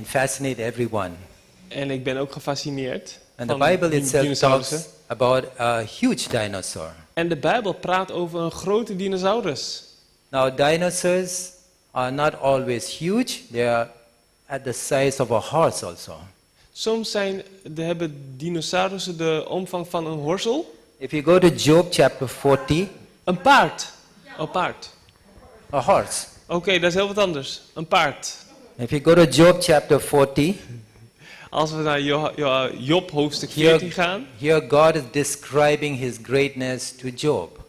fascinate everyone. En ik ben ook gefascineerd And the van Bible itself dinosaurussen. talks about a huge dinosaur. En de Bijbel praat over een grote dinosaurus. Now dinosaurs are not always huge, they are at the size of a horse also. Soms hebben dinosaurussen de omvang van een horsel. If you go to Job chapter 40, Een paard. Een paard. a horse. Oké, dat is heel wat anders. Een paard. If you go to Job chapter 40, Als we naar Job hoofdstuk 14 gaan, here God is describing his greatness to Job.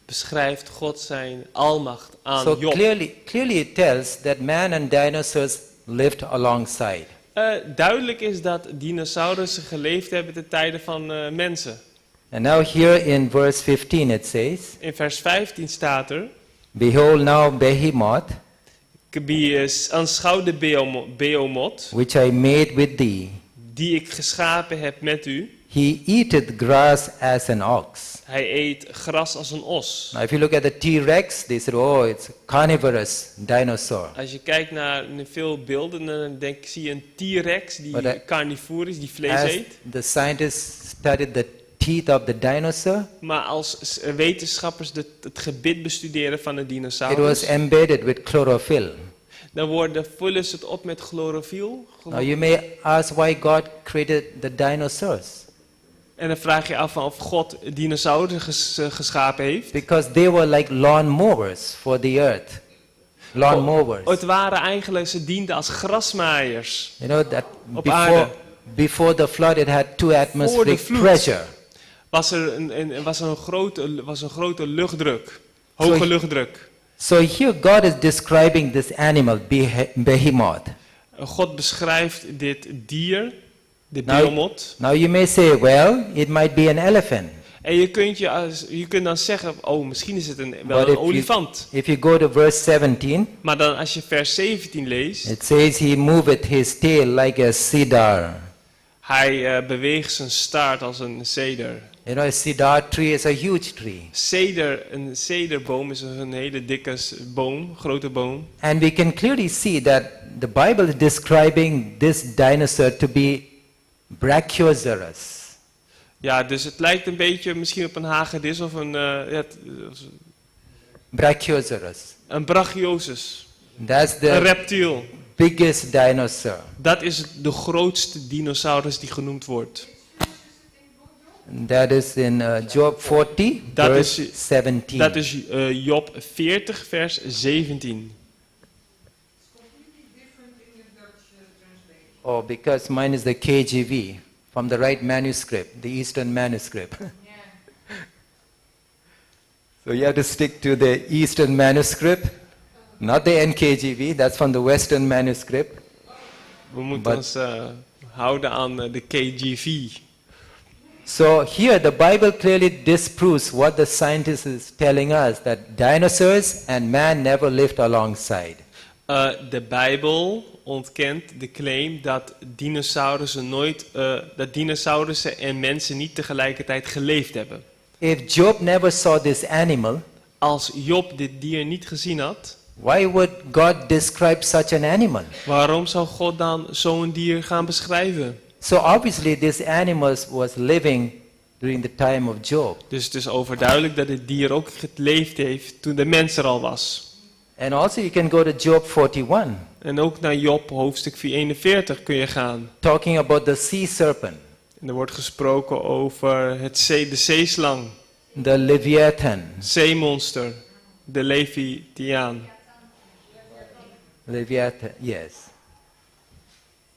beschrijft God zijn almacht aan So Job. clearly it tells that man and dinosaurs lived alongside. Duidelijk is dat dinosaurussen geleefd hebben ten tijde van mensen. And now here in verse 15 it says, In vers 15 staat er: Behold now Behemoth, aanschouw de Behemoth, which I made with thee. die ik geschapen heb met u. He eateth grass as an ox. Hij eet gras als een os. Now if you look at the T-Rex, they said, oh, it's a carnivorous dinosaur. Als je kijkt naar veel beelden, dan zie je een T-Rex die Maar dat- carnivoor is, die vlees As eet. the scientists studied the teeth of the dinosaur, Maar als wetenschappers het gebit bestuderen van een it was dinosaurus, embedded with chlorophyll. dan vullen ze het op met chlorofiel. Now you may ask why God created the dinosaurs. En dan vraag je af of God dinosaurussen geschapen heeft. Because they were like lawnmowers for the earth. Lawnmowers. Het waren eigenlijk, ze dienden als grasmaaiers. You know that Op aarde. before the flood it had 2 atmospheric vloed. pressure. Was er een grote luchtdruk. Hoge Zo- luchtdruk. So here God is describing this animal, Behemoth. God beschrijft dit dier, de Nou, Behemoth. Now you may say, well, it might be an elephant. En je kunt dan zeggen, oh, misschien is het wel But een if olifant. If you go to verse 17, Maar dan als je vers 17 leest, it says he moveth his tail like a cedar. hij beweegt zijn staart als een ceder. You know, a cedar tree is a huge tree. Een cederboom is een hele dikke boom, grote boom. And we can clearly see that the Bible is describing this dinosaur to be Brachiosaurus. Ja, dus het lijkt een beetje misschien op een hagedis of Brachiosaurus. een brachiosus. That's Een the reptiel. biggest dinosaur. Dat is de grootste dinosaurus die genoemd wordt. That is in Job 40, Dat verse is- 17. Dat is Job 40, vers 17. Oh, because mine is the KJV, from the right manuscript, the Eastern manuscript. So you have to stick to the Eastern manuscript, not the NKJV, that's from the Western manuscript. We moeten But- ons houden aan de KJV. So here the Bible clearly disproves what the scientist is telling us, that dinosaurs and man never lived alongside. De Bijbel ontkent de claim dat dinosaurussen en mensen niet tegelijkertijd geleefd hebben. If Job never saw this animal, Als Job dit dier niet gezien had, why would God describe such an animal? waarom zou God dan zo'n dier gaan beschrijven? So obviously this animal was living during the time of Job. Dus het is overduidelijk dat dit dier ook geleefd heeft toen de mens er al was. And also you can go to Job 41, En ook naar Job hoofdstuk 41 kun je gaan. talking about the sea serpent, En er wordt gesproken over de zeeslang, the Leviathan. zeemonster, de Leviathan. Leviathan, yes.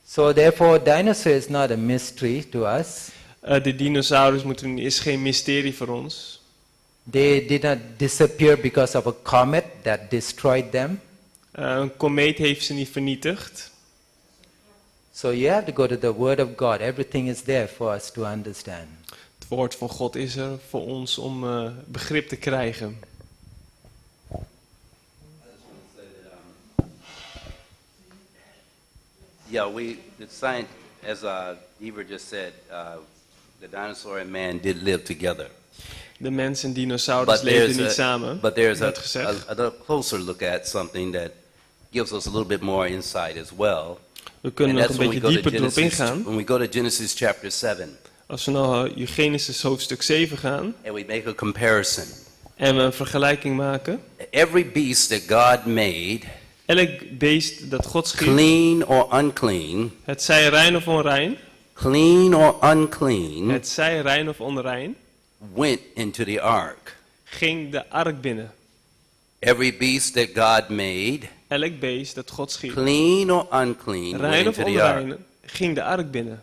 So therefore, dinosaur is not a mystery to us. De dinosaurus is geen mysterie voor ons. They did not disappear because of a comet that destroyed them. Een komeet heeft ze niet vernietigd. So you have to go to the Word of God. Everything is there for us to understand. Het woord van God is er voor ons om begrip te krijgen. Yeah, the science, as Eva just said, the dinosaur and man did live together. De mens en dinosaurus leefden niet samen. But there's werd gezegd. a closer look at something that gives us a little bit more insight as well. We kunnen nog een beetje dieper erop ingaan. When we go to Genesis chapter 7. Als we naar Genesis hoofdstuk 7 gaan. And we make a comparison. En we een vergelijking maken. Every beast that God made. Elk beest dat God schiep. Clean or unclean. Het zij rein of onrein. Clean or unclean. Het zij rein of onrein. Went into the ark. Ging de ark binnen. Every beast that God made. Elk beest dat God schiep. Clean or unclean. Rein went of into the ark. onrein. Ging de ark binnen.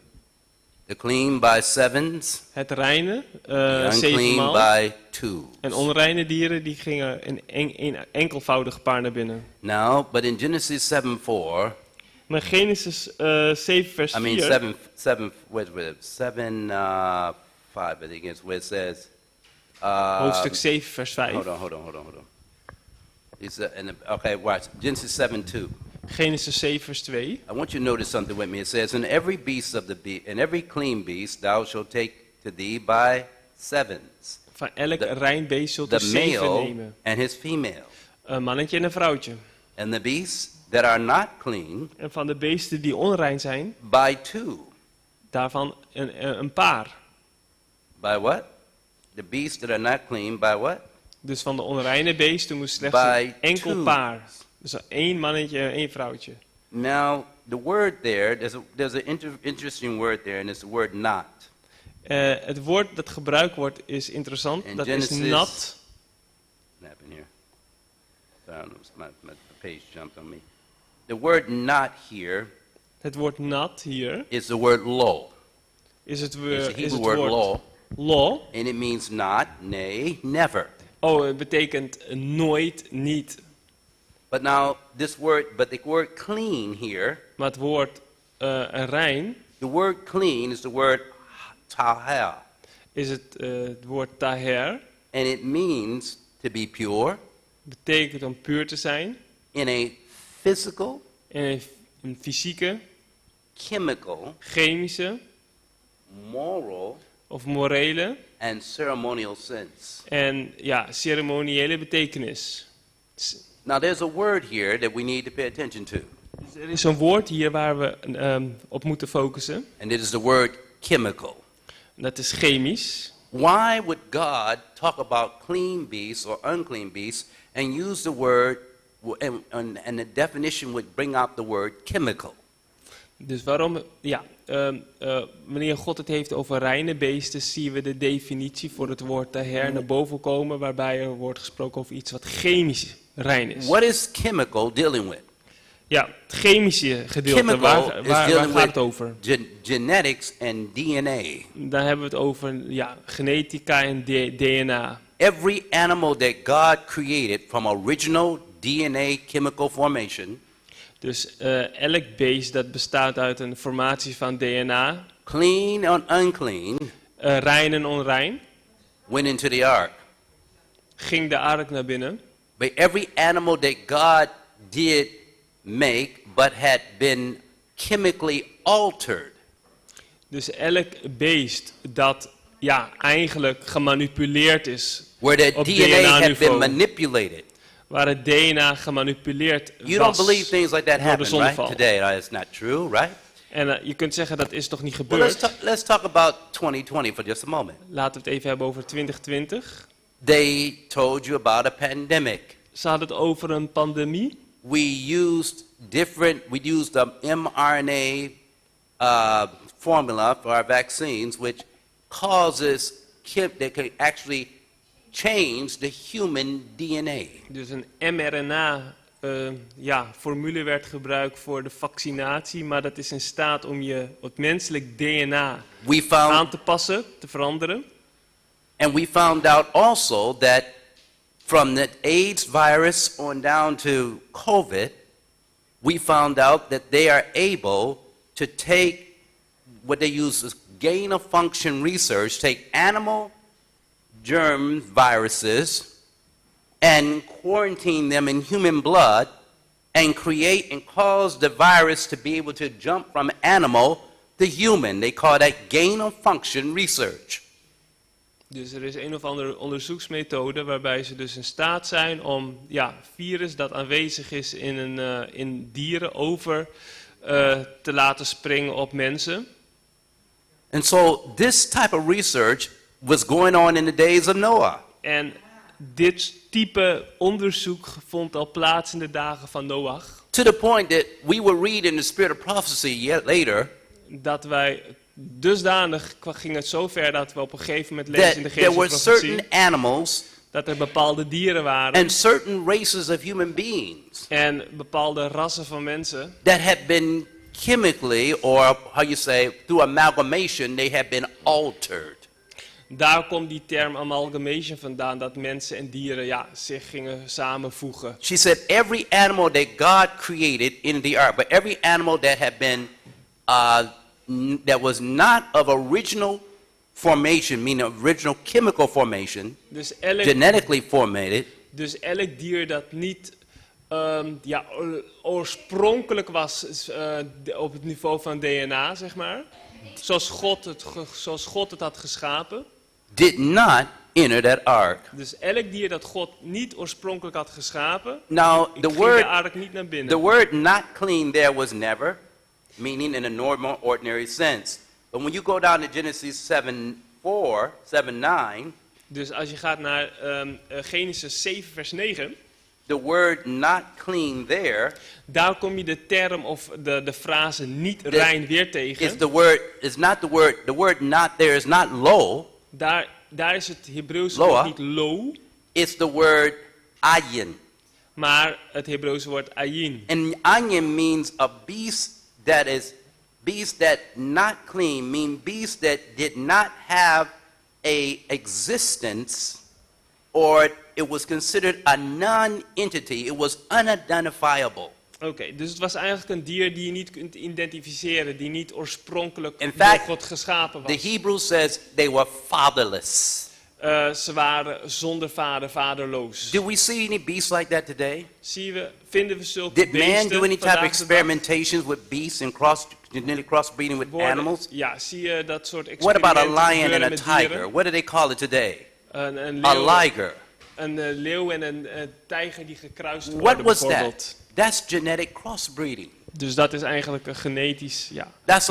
The clean by sevens. Het reine, The 7 unclean maal. by twos. En onreine dieren die gingen een enkelvoudig paar naar binnen. Now, but in Genesis 7:4. Maar Genesis 7 vers 4. I mean 7 wait, 5 I think is where it says. Hoofdstuk 7 vers 5. Hold on. It's okay, watch Genesis 7:2. Genesis 7 vers 2. I want you to notice something with me. It says, "And every beast of and every clean beast thou shalt take to thee by sevens." Van elk rein beest zult u The 7 male nemen. and his female. Een mannetje en een vrouwtje. And the beasts that are not clean. En van de beesten die onrein zijn. By two. Daarvan een paar. By what? The beasts that are not clean by what? Dus van de onreine beesten moest slechts By een enkel two. paar. Dus 1 mannetje en 1 vrouwtje. Now, the word there, there's an interesting word there, and it's the word not. Het woord dat gebruikt wordt is interessant. In Dat Genesis, is nat. What happened here? My page jumped on me. The word not here. Het woord nat hier. Is the word law. Is het, It's a is Hebrew het word woord law. law. And it means not, nay, never. Oh, het betekent nooit, niet. But now the word clean here. Maar het woord rein. The word clean is the word taher. Is het woord taher. And it means to be pure. Betekent om puur te zijn. In a physical. In een fysieke. Chemical. Chemische. Moral. Of morele. And ceremonial sense. En ja, ceremoniële betekenis. Now there's a word here that we need to pay attention to. Dus er is een woord hier waar we op moeten focussen. And it is the word chemical. Dat is chemisch. Why would God talk about clean beasts or unclean beasts and use the word and the definition would bring out the word chemical? Dus waarom, ja, wanneer God het heeft over reine beesten, zien we de definitie voor het woord taher naar boven komen, waarbij er wordt gesproken over iets wat chemisch rein is. What is chemical dealing with? Ja, het chemische gedeelte, waar gaat het over? Genetics and DNA. Daar hebben we het over, ja, genetica en DNA. Every animal that God created from original DNA chemical formation. Dus elk beest dat bestaat uit een formatie van DNA. Clean and unclean. Rein en onrein. Went into the ark. Ging de ark naar binnen. But every animal that God did make but had been chemically altered. Dus elk beest dat ja, eigenlijk gemanipuleerd is. Where the op DNA had been manipulated. Waar het DNA gemanipuleerd was. You don't believe things like that happen, right? zondeval. Today, it's not true, right? En je kunt zeggen dat is toch niet Well, gebeurd. let's talk about 2020 for just a moment. Laten we het even hebben over 2020. They told you about a pandemic. Ze hadden het over een pandemie. We used the mRNA formula for our vaccines, which causes, that can actually change the human DNA. Dus een mRNA-formule werd gebruikt voor de vaccinatie, maar dat is in staat om het menselijk DNA aan te passen, te veranderen. And we found out also that from the AIDS virus on down to COVID, we found out that they are able to take what they use as gain-of-function research, take animal germ viruses and quarantine them in human blood and create and cause the virus to be able to jump from animal to human. They call that gain-of-function research. Dus er is een of andere onderzoeksmethode waarbij ze dus in staat zijn om virus dat aanwezig is in dieren over te laten springen op mensen. And so this type of research was going on in the days of Noah. En dit type onderzoek vond al plaats in de dagen van Noach. To the point that we will read in the spirit of prophecy yet later. Dat wij dusdanig ging het zover dat we op een gegeven moment lezen in de geest there van were profetie certain animals dat er bepaalde dieren waren and certain races of human beings en bepaalde rassen van mensen that had been chemically, or how you say, through amalgamation, they have been altered. Daar komt die term amalgamation vandaan, dat mensen en dieren zich gingen samenvoegen. She said every animal that God created in the earth, but every animal that had been that was not of original formation, meaning original chemical formation, dus genetically formatted. Dus elk dier dat niet oorspronkelijk was op het niveau van DNA, zeg maar, zoals God het had geschapen, did not enter that ark. Dus elk dier dat God niet oorspronkelijk had geschapen, Now, ging de ark niet naar binnen. The word not clean there was never, meaning in a normal, ordinary sense. But when you go down to Genesis 7:9. Dus als je gaat naar Genesis 7 vers 9. The word not clean there. Daar kom je de term of de frase niet rein weer tegen. The word not there is not lo. Daar is het Hebreeuwse woord niet lo. It's the word ayin. Maar het Hebreeuwse woord ayin. And ayin means a beast that not clean, mean beast that did not have a existence, or it was considered a non-entity. It was unidentifiable. Oké, dus het was eigenlijk een dier die je niet kunt identificeren, die niet oorspronkelijk door God geschapen was. The Hebrew says they were fatherless. Ze waren zonder vader, vaderloos. Do we see any beasts like that today? Vinden we zulke Did beesten man do any type of vandaag de dag? experimentations with beasts and genetic crossbreeding with animals? Ja, zie je dat soort What experimenten about a lion gebeuren and a met tiger? dieren? What do they call it today? Een liger. Een leeuw en een tijger die gekruist worden What was bijvoorbeeld. that? That's genetic crossbreeding. Dus dat is eigenlijk een genetisch,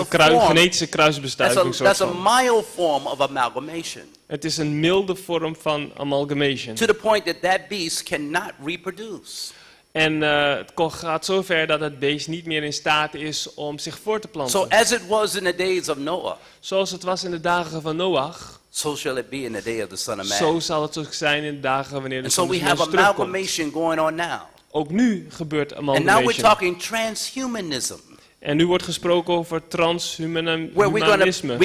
genetische kruisbestuiving. That's a mild form of amalgamation. Het is een milde vorm van amalgamation. To the point that beast cannot reproduce. En het gaat zover dat het beest niet meer in staat is om zich voor te planten. So as it was in the days of Noah. Zoals het was in de dagen van Noach. So shall it be in the day of the Son of Man. Zo zal het ook zijn in de dagen wanneer de Zoon des Mensen terugkomt. And so we have amalgamation going on now. Ook nu gebeurt amalgamation. And now we're talking transhumanism. En nu wordt gesproken over transhumanisme.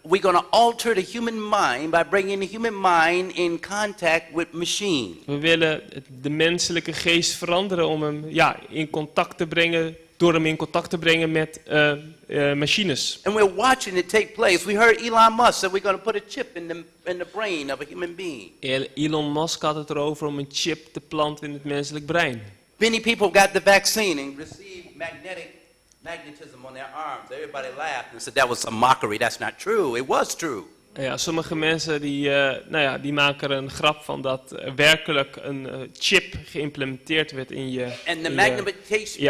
We're gonna alter the human mind by bringing the human mind in contact with machine. We willen de menselijke geest veranderen om hem in contact te brengen, door hem in contact te brengen met machines. And we're watching it take place. We heard Elon Musk said we're going to put a chip in the brain of a human being. Elon Musk had het erover om een chip te planten in het menselijk brein. Many people got the vaccine and received magnetism on their arms. Everybody laughed and said that was a mockery. That's not true. It was true. Ja, sommige mensen die maken er een grap van dat werkelijk een chip geïmplementeerd werd in je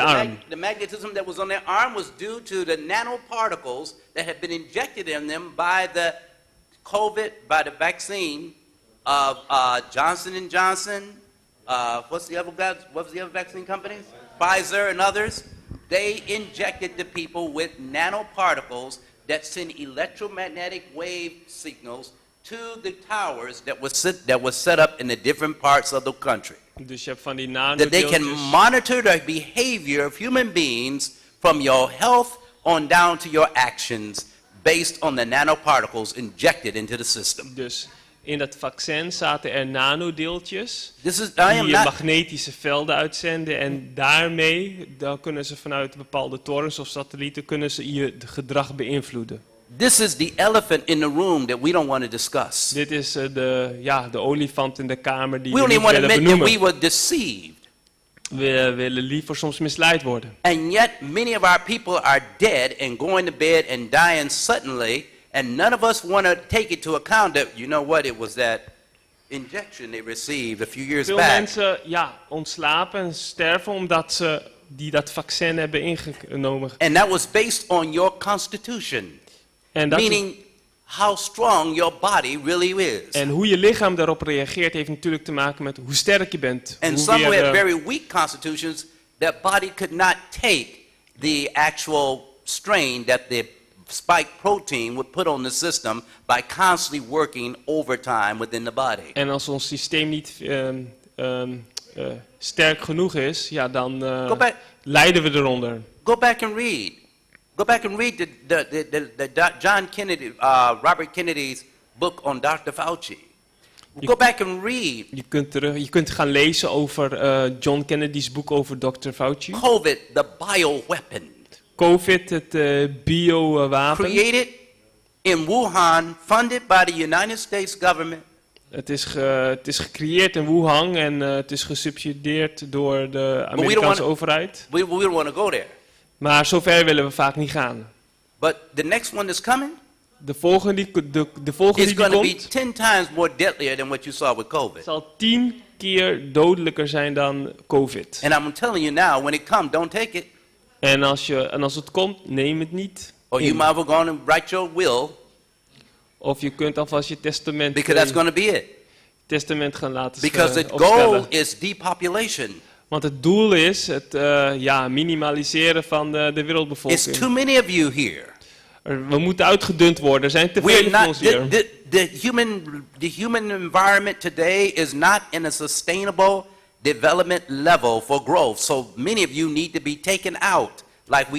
arm. The magnetism that was on their arm was due to the nanoparticles that had been injected in them by the COVID, by the vaccine of Johnson & Johnson what's the other guys? What was the other vaccine companies? Pfizer and others. They injected the people with nanoparticles that send electromagnetic wave signals to the towers that was set up in the different parts of the country. Dus je hebt van die That they can nanodeeltjes. monitor the behavior of human beings from your health on down to your actions based on the nanoparticles injected into the system. Dus in dat vaccin zaten er nanodeeltjes This is, I die am not, magnetische velden uitzenden. En daarmee dan kunnen ze vanuit bepaalde torens of satellieten kunnen ze je gedrag beïnvloeden. this is the elephant in the room that we don't want to discuss. Dit is de olifant in de kamer die We we don't niet even want to willen admit that we benoemen. were deceived. We willen liever soms misleid worden. And yet many of our people are dead and going to bed and dying suddenly, and none of us want to take it to account that, you know what, it was that injection they received a few years Veel back. mensen ontslapen en sterven omdat ze dat vaccin hebben ingenomen. And that was based on your constitution, En, dat, meaning how strong your body really is. en hoe je lichaam daarop reageert heeft natuurlijk te maken met hoe sterk je bent. And Hoe some who weer, had very weak constitutions, that body could not take the actual strain that the spike protein would put on the system by constantly working overtime within the body. en als ons systeem niet sterk genoeg is, ja, dan Go back. lijden we eronder. Go back and read. Go back and read the John Kennedy, Robert Kennedy's book on Dr. Fauci. Go back and read Je kunt gaan lezen over John Kennedy's boek over Dr. Fauci. COVID, the bioweapon, COVID, het biowapen. created in Wuhan, funded by the United States government. Het is gecreëerd in Wuhan en het is gesubsidieerd door de Amerikaanse overheid. We don't want to go there. Maar zover willen we vaak niet gaan. But the next one that's coming De volgende die is going to be komt 10 times more deadlier than what you saw with COVID. zal 10 keer dodelijker zijn dan COVID. And I'm telling you now, when it comes, don't take it. En als het komt, neem het niet Or you in. might as well go on and write your will, Of je kunt alvast je testament, because that's going to be it. testament gaan laten Because the opstellen. goal is depopulation. Want het doel is het minimaliseren van de It's wereldbevolking. too many of you here. We moeten uitgedund worden. Er zijn te We're veel van not, ons hier. the human environment today is not in a sustainable development level for growth. So many of you need to be taken out, like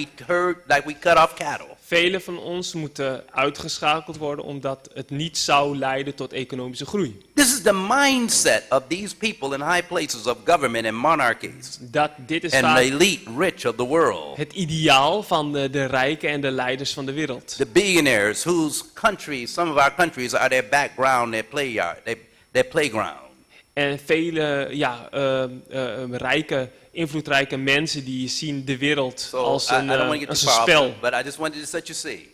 we cut off cattle. Velen van ons moeten uitgeschakeld worden omdat het niet zou leiden tot economische groei. This is the mindset of these people in high places of government and monarchies Dit is and the vaak elite rich of the world. het ideaal van de rijken en de leiders van de wereld. The billionaires whose countries, some of our countries are their background, their playground. En vele rijke, invloedrijke mensen die zien de wereld So als I don't want to get als too een far spel. off, but I just wanted to let you see.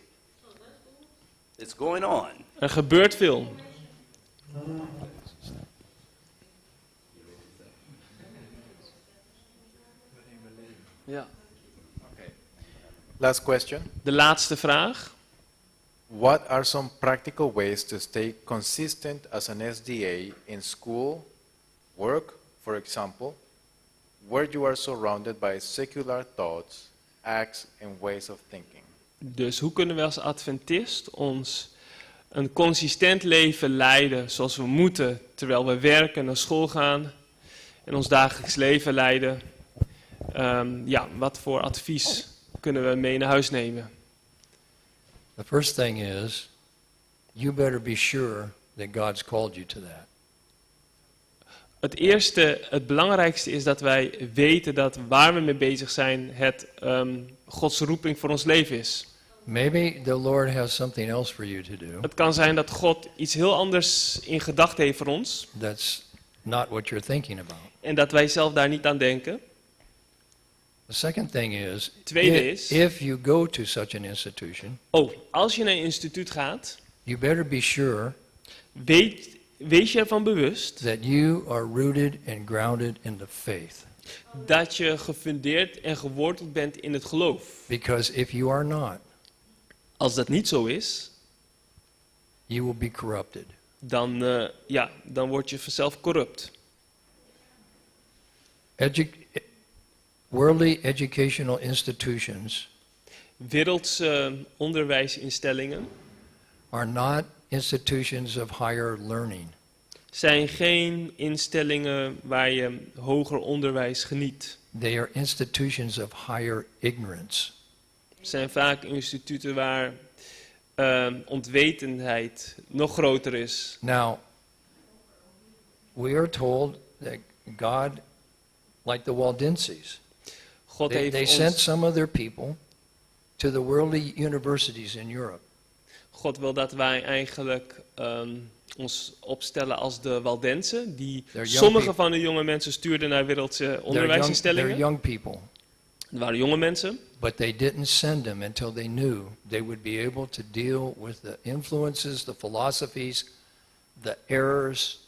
It's going on. Er gebeurt veel. Ja. Last question. De laatste vraag. What are some practical ways to stay consistent as an SDA in school, work, for example, where you are surrounded by secular thoughts, acts, and ways of thinking? Dus hoe kunnen we als Adventist ons een consistent leven leiden zoals we moeten, terwijl we werken, naar school gaan en ons dagelijks leven leiden? Wat voor advies kunnen we mee naar huis nemen? The first thing is, you better be sure that God's called you to that. Het belangrijkste is dat wij weten dat waar we mee bezig zijn, het Gods roeping voor ons leven is. Maybe the Lord has something else for you to do Het kan zijn dat God iets heel anders in gedachten heeft voor ons that's not what you're thinking about. en dat wij zelf daar niet aan denken. The second thing is, Tweede is- if you go to such an institution, Als je naar een instituut gaat, you better be sure wees je ervan bewust that you are rooted and grounded in the faith. dat je gefundeerd en geworteld bent in het geloof. Because if you are not, Als dat niet zo is, you will be corrupted. dan word je vanzelf corrupt. Worldly educational institutions Wereldse onderwijsinstellingen are not institutions of higher learning. zijn geen instellingen waar je hoger onderwijs geniet. They are institutions of higher ignorance. Het zijn vaak instituten waar ontwetendheid nog groter is. Now, we are told that God, like the Waldenses, God they heeft sent ons, some of their people to the worldly universities in Europe. God wil dat wij eigenlijk ons opstellen als de Waldenzen, die young sommige people. van de jonge mensen stuurden naar wereldse They're onderwijsinstellingen. young people, Het waren jonge mensen, but they didn't send them until they knew they would be able to deal with the influences, the philosophies, the errors,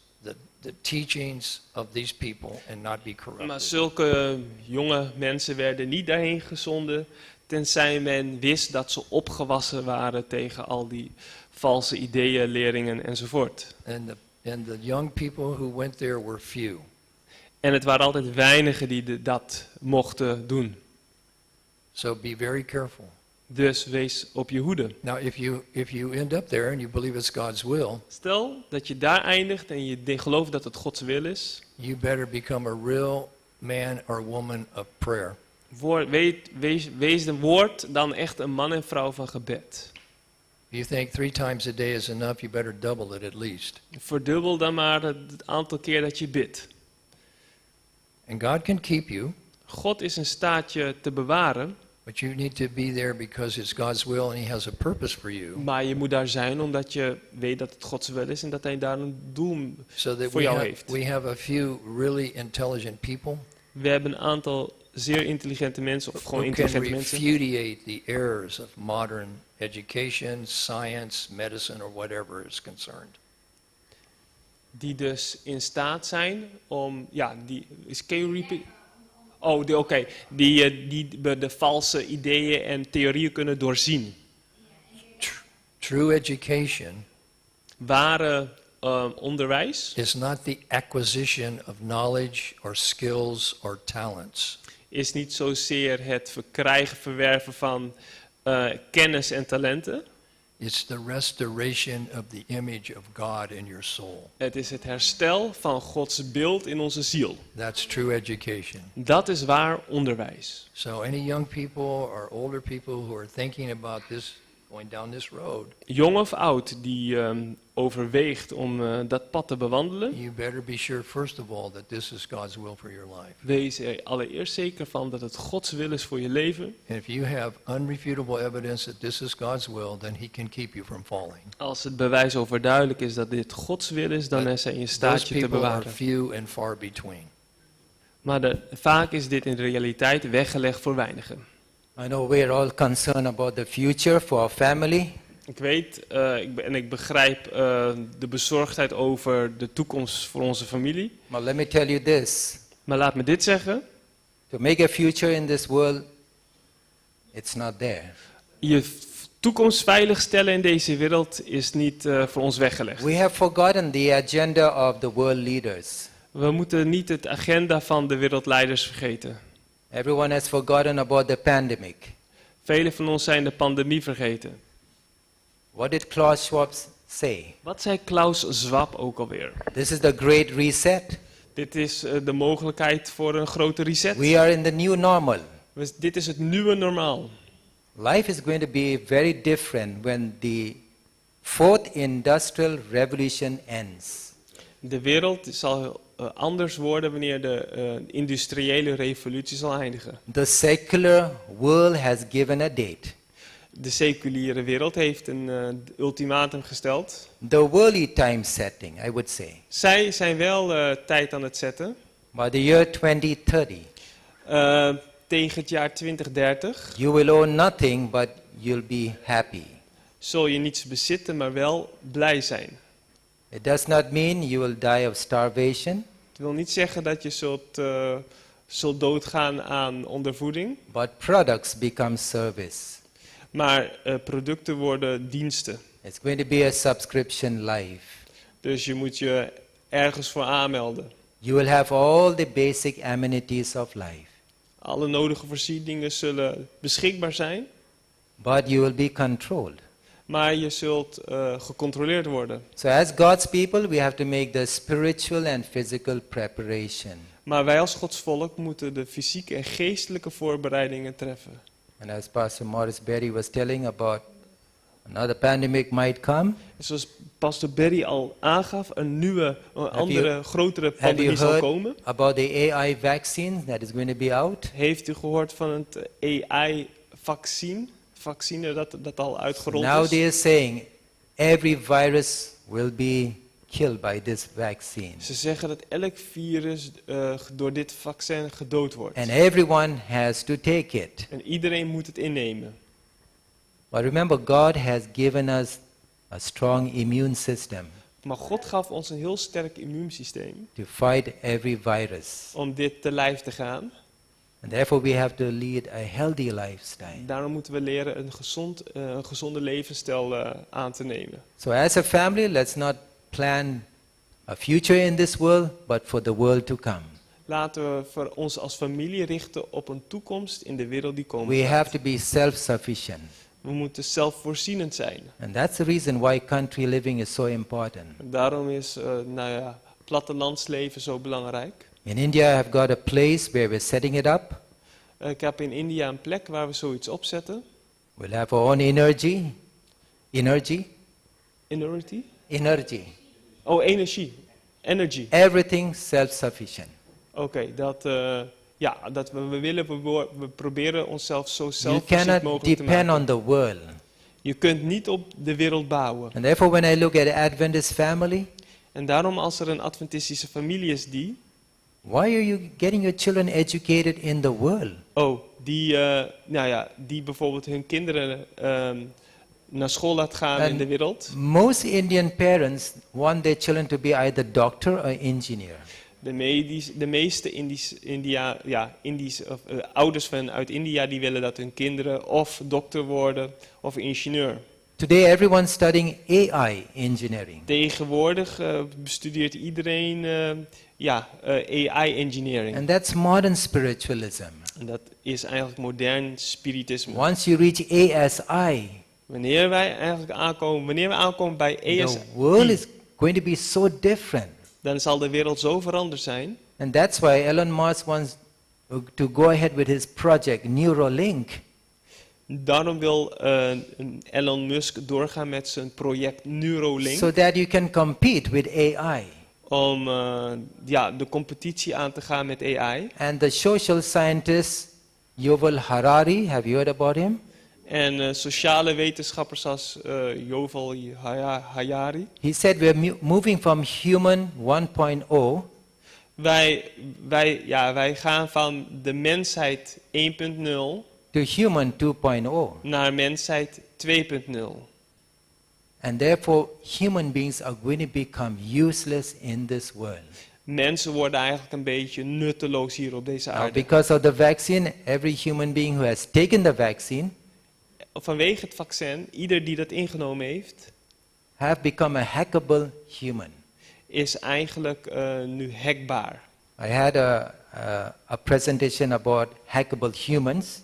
the teachings of these people and not be maar corrupted. zulke jonge mensen werden niet daarheen gezonden, tenzij men wist dat ze opgewassen waren tegen al die valse ideeën, leringen enzovoort. And the young people who went there were few. En het waren altijd weinigen die dat mochten doen. So be very careful. Dus wees op je hoede. Now, if you end up there and you believe it's God's will, Stel dat je daar eindigt en je gelooft dat het Gods wil is. you better become a real man or woman of prayer. Word dan echt een man en vrouw van gebed. If you think 3 times a day is enough, you better double it at least. Verdubbel dan maar het aantal keer dat je bidt. And God can keep you, God is in staat je te bewaren, but you need to be there because it's God's will and He has a purpose for you. maar je moet daar zijn omdat je weet dat het Gods wil is en dat Hij daar een doel So that voor jou heeft. we have a few really intelligent people We hebben een aantal zeer intelligente mensen, of gewoon who can intelligente mensen, repudiate the errors of modern education, science, medicine, or whatever is concerned. die dus in staat zijn om, can you repeat? Oh, oké. Die de valse ideeën en theorieën kunnen doorzien. True education Ware onderwijs is not the acquisition of knowledge or skills or talents. is niet zozeer het verwerven van kennis en talenten. It's the restoration of the image of God in your soul. Het is het herstel van Gods beeld in onze ziel. That's true education. Dat is waar onderwijs. So any young people or older people who are thinking about this, going down this road, Jong of oud die overweegt om dat pad te bewandelen, you better be sure first of all that this is God's will for your life. wees er allereerst zeker van dat het Gods wil is voor je leven. And if you have unrefutable evidence that this is God's will, then He can keep you from falling. Als het bewijs overduidelijk is dat dit Gods wil is, dan is hij in staat Those je te people are bewaren. few and far between. Maar vaak is dit in de realiteit weggelegd voor weinigen. I know we're all concerned about the future for our family. Ik weet ik begrijp de bezorgdheid over de toekomst voor onze familie. But let me tell you this. Maar laat me dit zeggen. To make a future in this world, it's not there. Je toekomst veiligstellen in deze wereld is niet voor ons weggelegd. We have forgotten the agenda of the world leaders. We moeten niet het agenda van de wereldleiders vergeten. Everyone has forgotten about the pandemic. Velen van ons zijn de pandemie vergeten. What did Klaus Schwab say? Wat zei Klaus Schwab ook alweer? This is the great reset. Dit is de mogelijkheid voor een grote reset. We are in the new normal. Dit is het nieuwe normaal. Life is going to be very different when the fourth industrial revolution ends. De wereld zal anders worden wanneer de industriële revolutie zal eindigen. The secular world has given a date. De seculiere wereld heeft een ultimatum gesteld. The worldly time setting, I would say. Zij zijn wel tijd aan het zetten. By the year 2030, Tegen het jaar 2030 you will own nothing, but you'll be happy. zul je niets bezitten, maar wel blij zijn. It does not mean you will die of starvation, Het wil niet zeggen dat je zult doodgaan aan ondervoeding, but products become service. maar producten worden diensten. It's going to be a subscription life. Dus je moet je ergens voor aanmelden. You will have all the basic amenities of life, Alle nodige voorzieningen zullen beschikbaar zijn, but you will be controlled. maar je zult gecontroleerd worden. So as God's people, we have to make the spiritual and physical preparation. Maar wij als Gods volk moeten de fysieke en geestelijke voorbereidingen treffen. And as Pastor Morris Berry was telling about another pandemic might come, En zoals Pastor Berry al aangaf, een andere, grotere have you pandemie zal heard komen. about the AI vaccine that is going to be out? Heeft u gehoord van het AI-vaccine dat al uitgerold Now is? they are saying every virus will be killed by this vaccine. Ze zeggen dat elk virus door dit vaccin gedood wordt. And everyone has to take it. En iedereen moet het innemen. But remember, God has given us a strong immune system Maar God gaf ons een heel sterk immuunsysteem to fight every virus. om dit te lijf te gaan. And therefore we have to lead a healthy lifestyle. Daarom moeten we leren een gezonde levensstijl aan te nemen. So as a family, let's not plan a future in this world, but for the world to come. Laten we voor ons als familie richten op een toekomst in de wereld die komen We gaat. have to be self-sufficient. We moeten zelfvoorzienend zijn. And that's the reason why country living is so important. En daarom is plattelandsleven zo belangrijk. In India, I have got a place where we're setting it up. Ik heb in India een plek waar we zoiets opzetten. We'll have our own energy. Energy? Energy? Oh, energie. Energy. Everything self-sufficient. Oké, dat we proberen onszelf zo You zelfvoorzienend cannot mogelijk te depend maken. on the world. Je kunt niet op de wereld bouwen. And therefore, when I look at Adventist family, En daarom als er een Adventistische familie is why are you getting your children educated in the world? die bijvoorbeeld hun kinderen naar school laat gaan in de wereld. Most Indian parents want their children to be either doctor or engineer. De meeste ouders uit India die willen dat hun kinderen of dokter worden of ingenieur. Today, everyone's studying AI engineering. Tegenwoordig bestudeert iedereen AI engineering. And that's modern spiritualism. En dat is eigenlijk modern spiritisme. Once you reach ASI, Wanneer we aankomen bij the ASI, world is going to be so different. dan zal de wereld zo veranderd zijn. And that's why Elon Musk wants to go ahead with his project Neuralink. Daarom wil Elon Musk doorgaan met zijn project Neuralink. So that you can compete with AI. Om de competitie aan te gaan met AI. And the social scientist Yuval Harari, have you heard about him? En sociale wetenschappers als Yuval Harari. He said we're moving from human 1.0 Wij gaan van de mensheid 1.0 to human 2.0. naar mensheid 2.0. And therefore, human beings are going to become useless in this world. Mensen worden eigenlijk een beetje nutteloos hier op deze Now, aarde. because of the vaccine, every human being who has taken the vaccine Vanwege het vaccin, ieder die dat ingenomen heeft, have become a hackable human. is eigenlijk nu hackbaar. I had a presentation about hackable humans.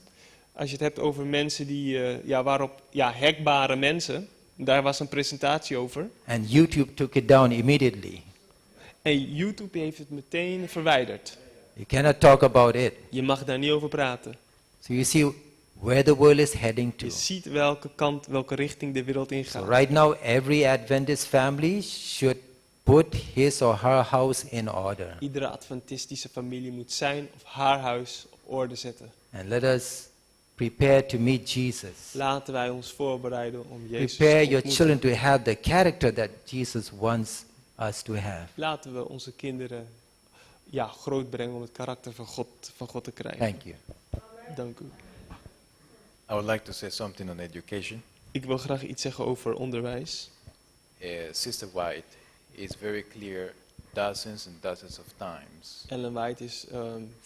Als je het hebt over mensen die, hackbare mensen, daar was een presentatie over. And YouTube took it down immediately. En YouTube heeft het meteen verwijderd. You cannot talk about it. Je mag daar niet over praten. So you see where the world is heading to. Je ziet welke richting de wereld So ingaat. right now, every Adventist family should put his or her house in order. Iedere Adventistische familie moet zijn of haar huis op orde zetten. And let us prepare to meet Jesus. Laten wij ons voorbereiden om Jezus Prepare te your ontmoeten. children to have the character that Jesus wants us to have. Laten we onze kinderen groot brengen om het karakter van God te krijgen. Thank you. Dank u. I would like to say something on education. Ik wil graag iets zeggen over onderwijs. Sister White is very clear dozens and dozens of times Ellen White is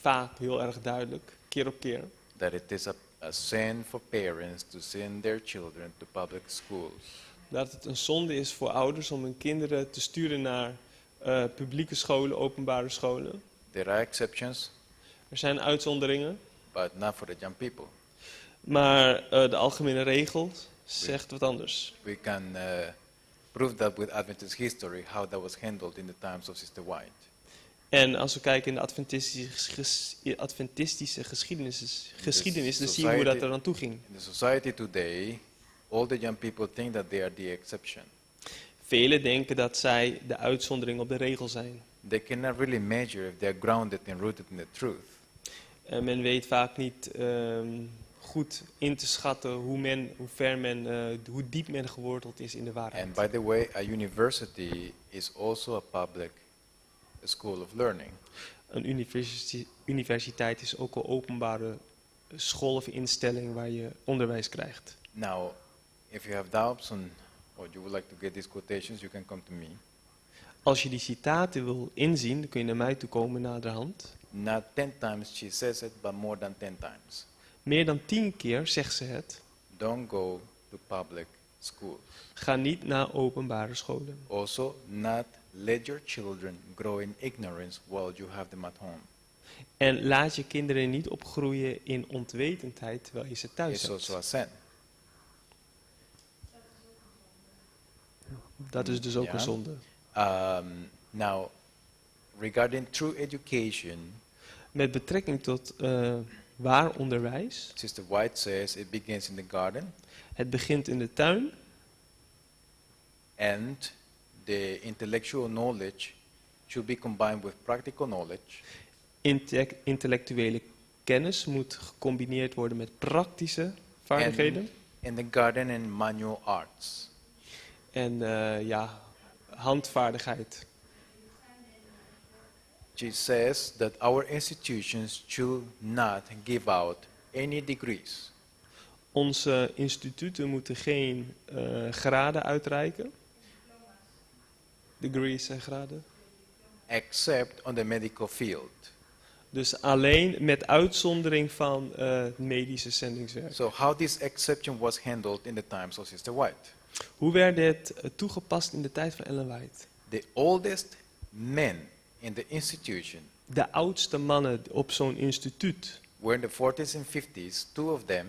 vaak heel erg duidelijk, keer op keer, that it is a sin for parents to send their children to public schools. dat het een zonde is voor ouders om hun kinderen te sturen naar publieke scholen, openbare scholen. There are exceptions, Er zijn uitzonderingen, but not for the young people. maar de algemene regel zegt wat anders. We can prove that with Adventist history, how that was handled in the times of Sister White. En als we kijken in de Adventistische geschiedenis, dan zien we hoe dat er aan toe ging. In the society today, all the young people think that they are the exception. Velen denken dat zij de uitzondering op de regel zijn. They cannot really measure if they are grounded and rooted in the truth. Men weet vaak niet goed in te schatten hoe diep men geworteld is in de waarheid. And by the way, a university is also a public school of learning. Een universiteit is ook een openbare school of instelling waar je onderwijs krijgt. Now, if you have doubts on, or you would like to get these quotations, you can come to me. Als je die citaten wil inzien, dan kun je naar mij toe komen naderhand. Not 10 times she says it, but more than 10 times. Meer dan 10 keer zegt ze het. Don't go to public schools. Ga niet naar openbare scholen. Also, not let your children grow in ignorance while you have them at home. En laat je kinderen niet opgroeien in onwetendheid terwijl je ze thuis It's hebt. also a sin. Dat is dus ook Ja. een zonde. Now, regarding true education, Met betrekking tot waar onderwijs. Sister White says it begins in the garden, Het begint in de tuin. and the intellectual knowledge should be combined with practical knowledge. Intellectuele kennis moet gecombineerd worden met praktische vaardigheden. In the garden and manual arts. En handvaardigheid. She says that our institutions should not give out any degrees, Onze instituten moeten geen graden uitreiken. Degrees en graden. except on the medical field. Dus alleen met uitzondering van medische zendingswerk. So how this exception was handled in the times of Sister White. Hoe werd dit toegepast in de tijd van Ellen White? The oldest men in the institution De oudste mannen op zo'n instituut, were in the 40s and 50s, two of them.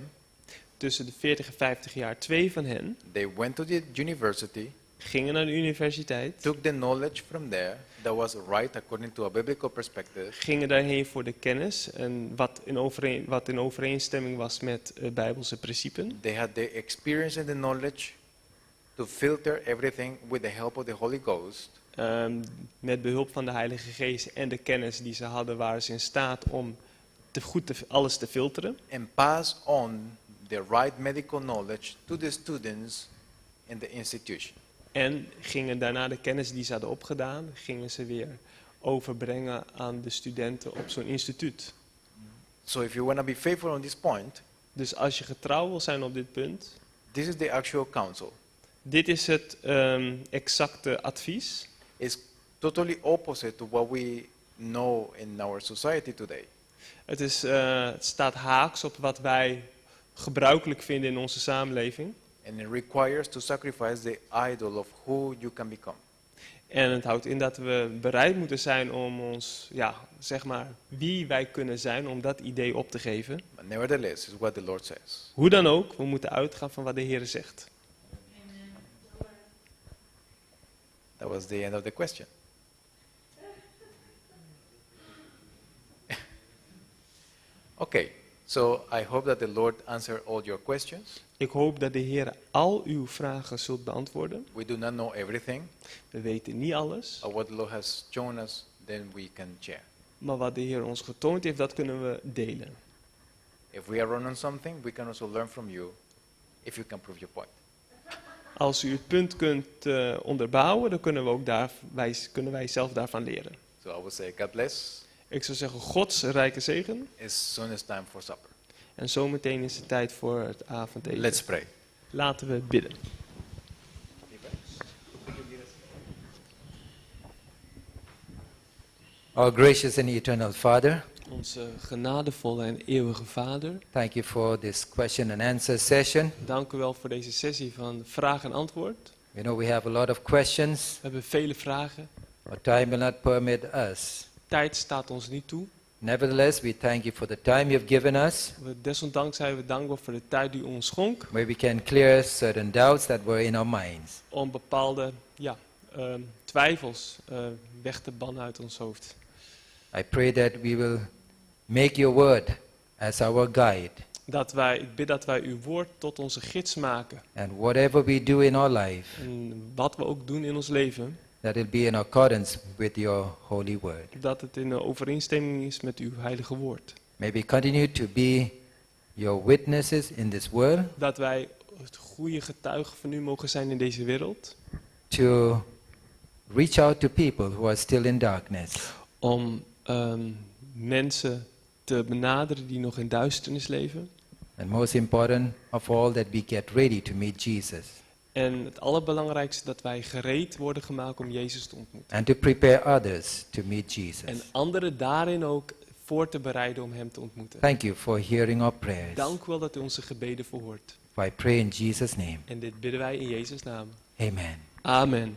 tussen de 40 en 50 jaar, 2 van hen, They went to the university, gingen naar de universiteit, took the knowledge from there that was right according to a biblical perspective, gingen daarheen voor de kennis en wat in overeenstemming was met bijbelse principes. they had the experience and the knowledge to filter everything with the help of the Holy Ghost, Met behulp van de Heilige Geest en de kennis die ze hadden, waren ze in staat om alles te filteren. and pass on the right medical knowledge to the students in the institution. En gingen daarna de kennis die ze hadden opgedaan, gingen ze weer overbrengen aan de studenten op zo'n instituut. So if you want to be faithful on this point, Dus als je getrouw wil zijn op dit punt, this is the actual counsel. dit is het exacte advies. It's totally opposite to what we know in our society today. Het staat haaks op wat wij gebruikelijk vinden in onze samenleving. And it requires to sacrifice the idol of who you can become. En het houdt in dat we bereid moeten zijn om ons, wie wij kunnen zijn, om dat idee op te geven. But nevertheless, it's what the Lord says. Hoe dan ook, we moeten uitgaan van wat de Heer zegt. That was the end of the question. Okay, so I hope that the Lord answered all your questions. Ik hoop dat de Heer al uw vragen zult beantwoorden. We do not know everything, We weten niet alles, but what the Lord has shown us, then we can share. maar wat de Heer ons getoond heeft, dat kunnen we delen. If we are wrong on something, we can also learn from you if you can prove your point. Als u het punt kunt onderbouwen, dan kunnen wij zelf daarvan leren. So I will say, God bless. Ik zou zeggen, Gods rijke zegen. As soon as time for supper. En zometeen is het tijd voor het avondeten. Let's pray. Laten we bidden. Our gracious and eternal Father, Onze genadevolle en eeuwige Vader, thank you for this question and answer session. dank u wel voor deze sessie van vraag en antwoord. We know we have a lot of questions, We hebben vele vragen. or time will not permit us. Tijd staat ons niet toe. Nevertheless, we thank you for the time you've given us, Desondanks zijn we dankbaar voor de tijd die u ons schonk. where we can clear certain doubts that were in our minds. Om bepaalde twijfels weg te bannen uit ons hoofd. I pray that we will make your word as our guide. Ik bid dat wij uw woord tot onze gids maken. And whatever we do in our life, En wat we ook doen in ons leven, that it be in accordance with your holy word. dat het in overeenstemming is met uw heilige woord. May we continue to be your witnesses in this world, Dat wij het goede getuigen van u mogen zijn in deze wereld. to reach out to people who are still in darkness. Om mensen te benaderen die nog in duisternis leven. And most important of all, that we get ready to meet Jesus En het allerbelangrijkste dat wij gereed worden gemaakt om Jezus te ontmoeten. and to prepare others to meet Jesus. En anderen daarin ook voor te bereiden om hem te ontmoeten. Thank you for hearing our prayers. Dank u wel dat u onze gebeden verhoort. For I pray in Jesus' name. En dit bidden wij in Jezus' naam. Amen. Amen.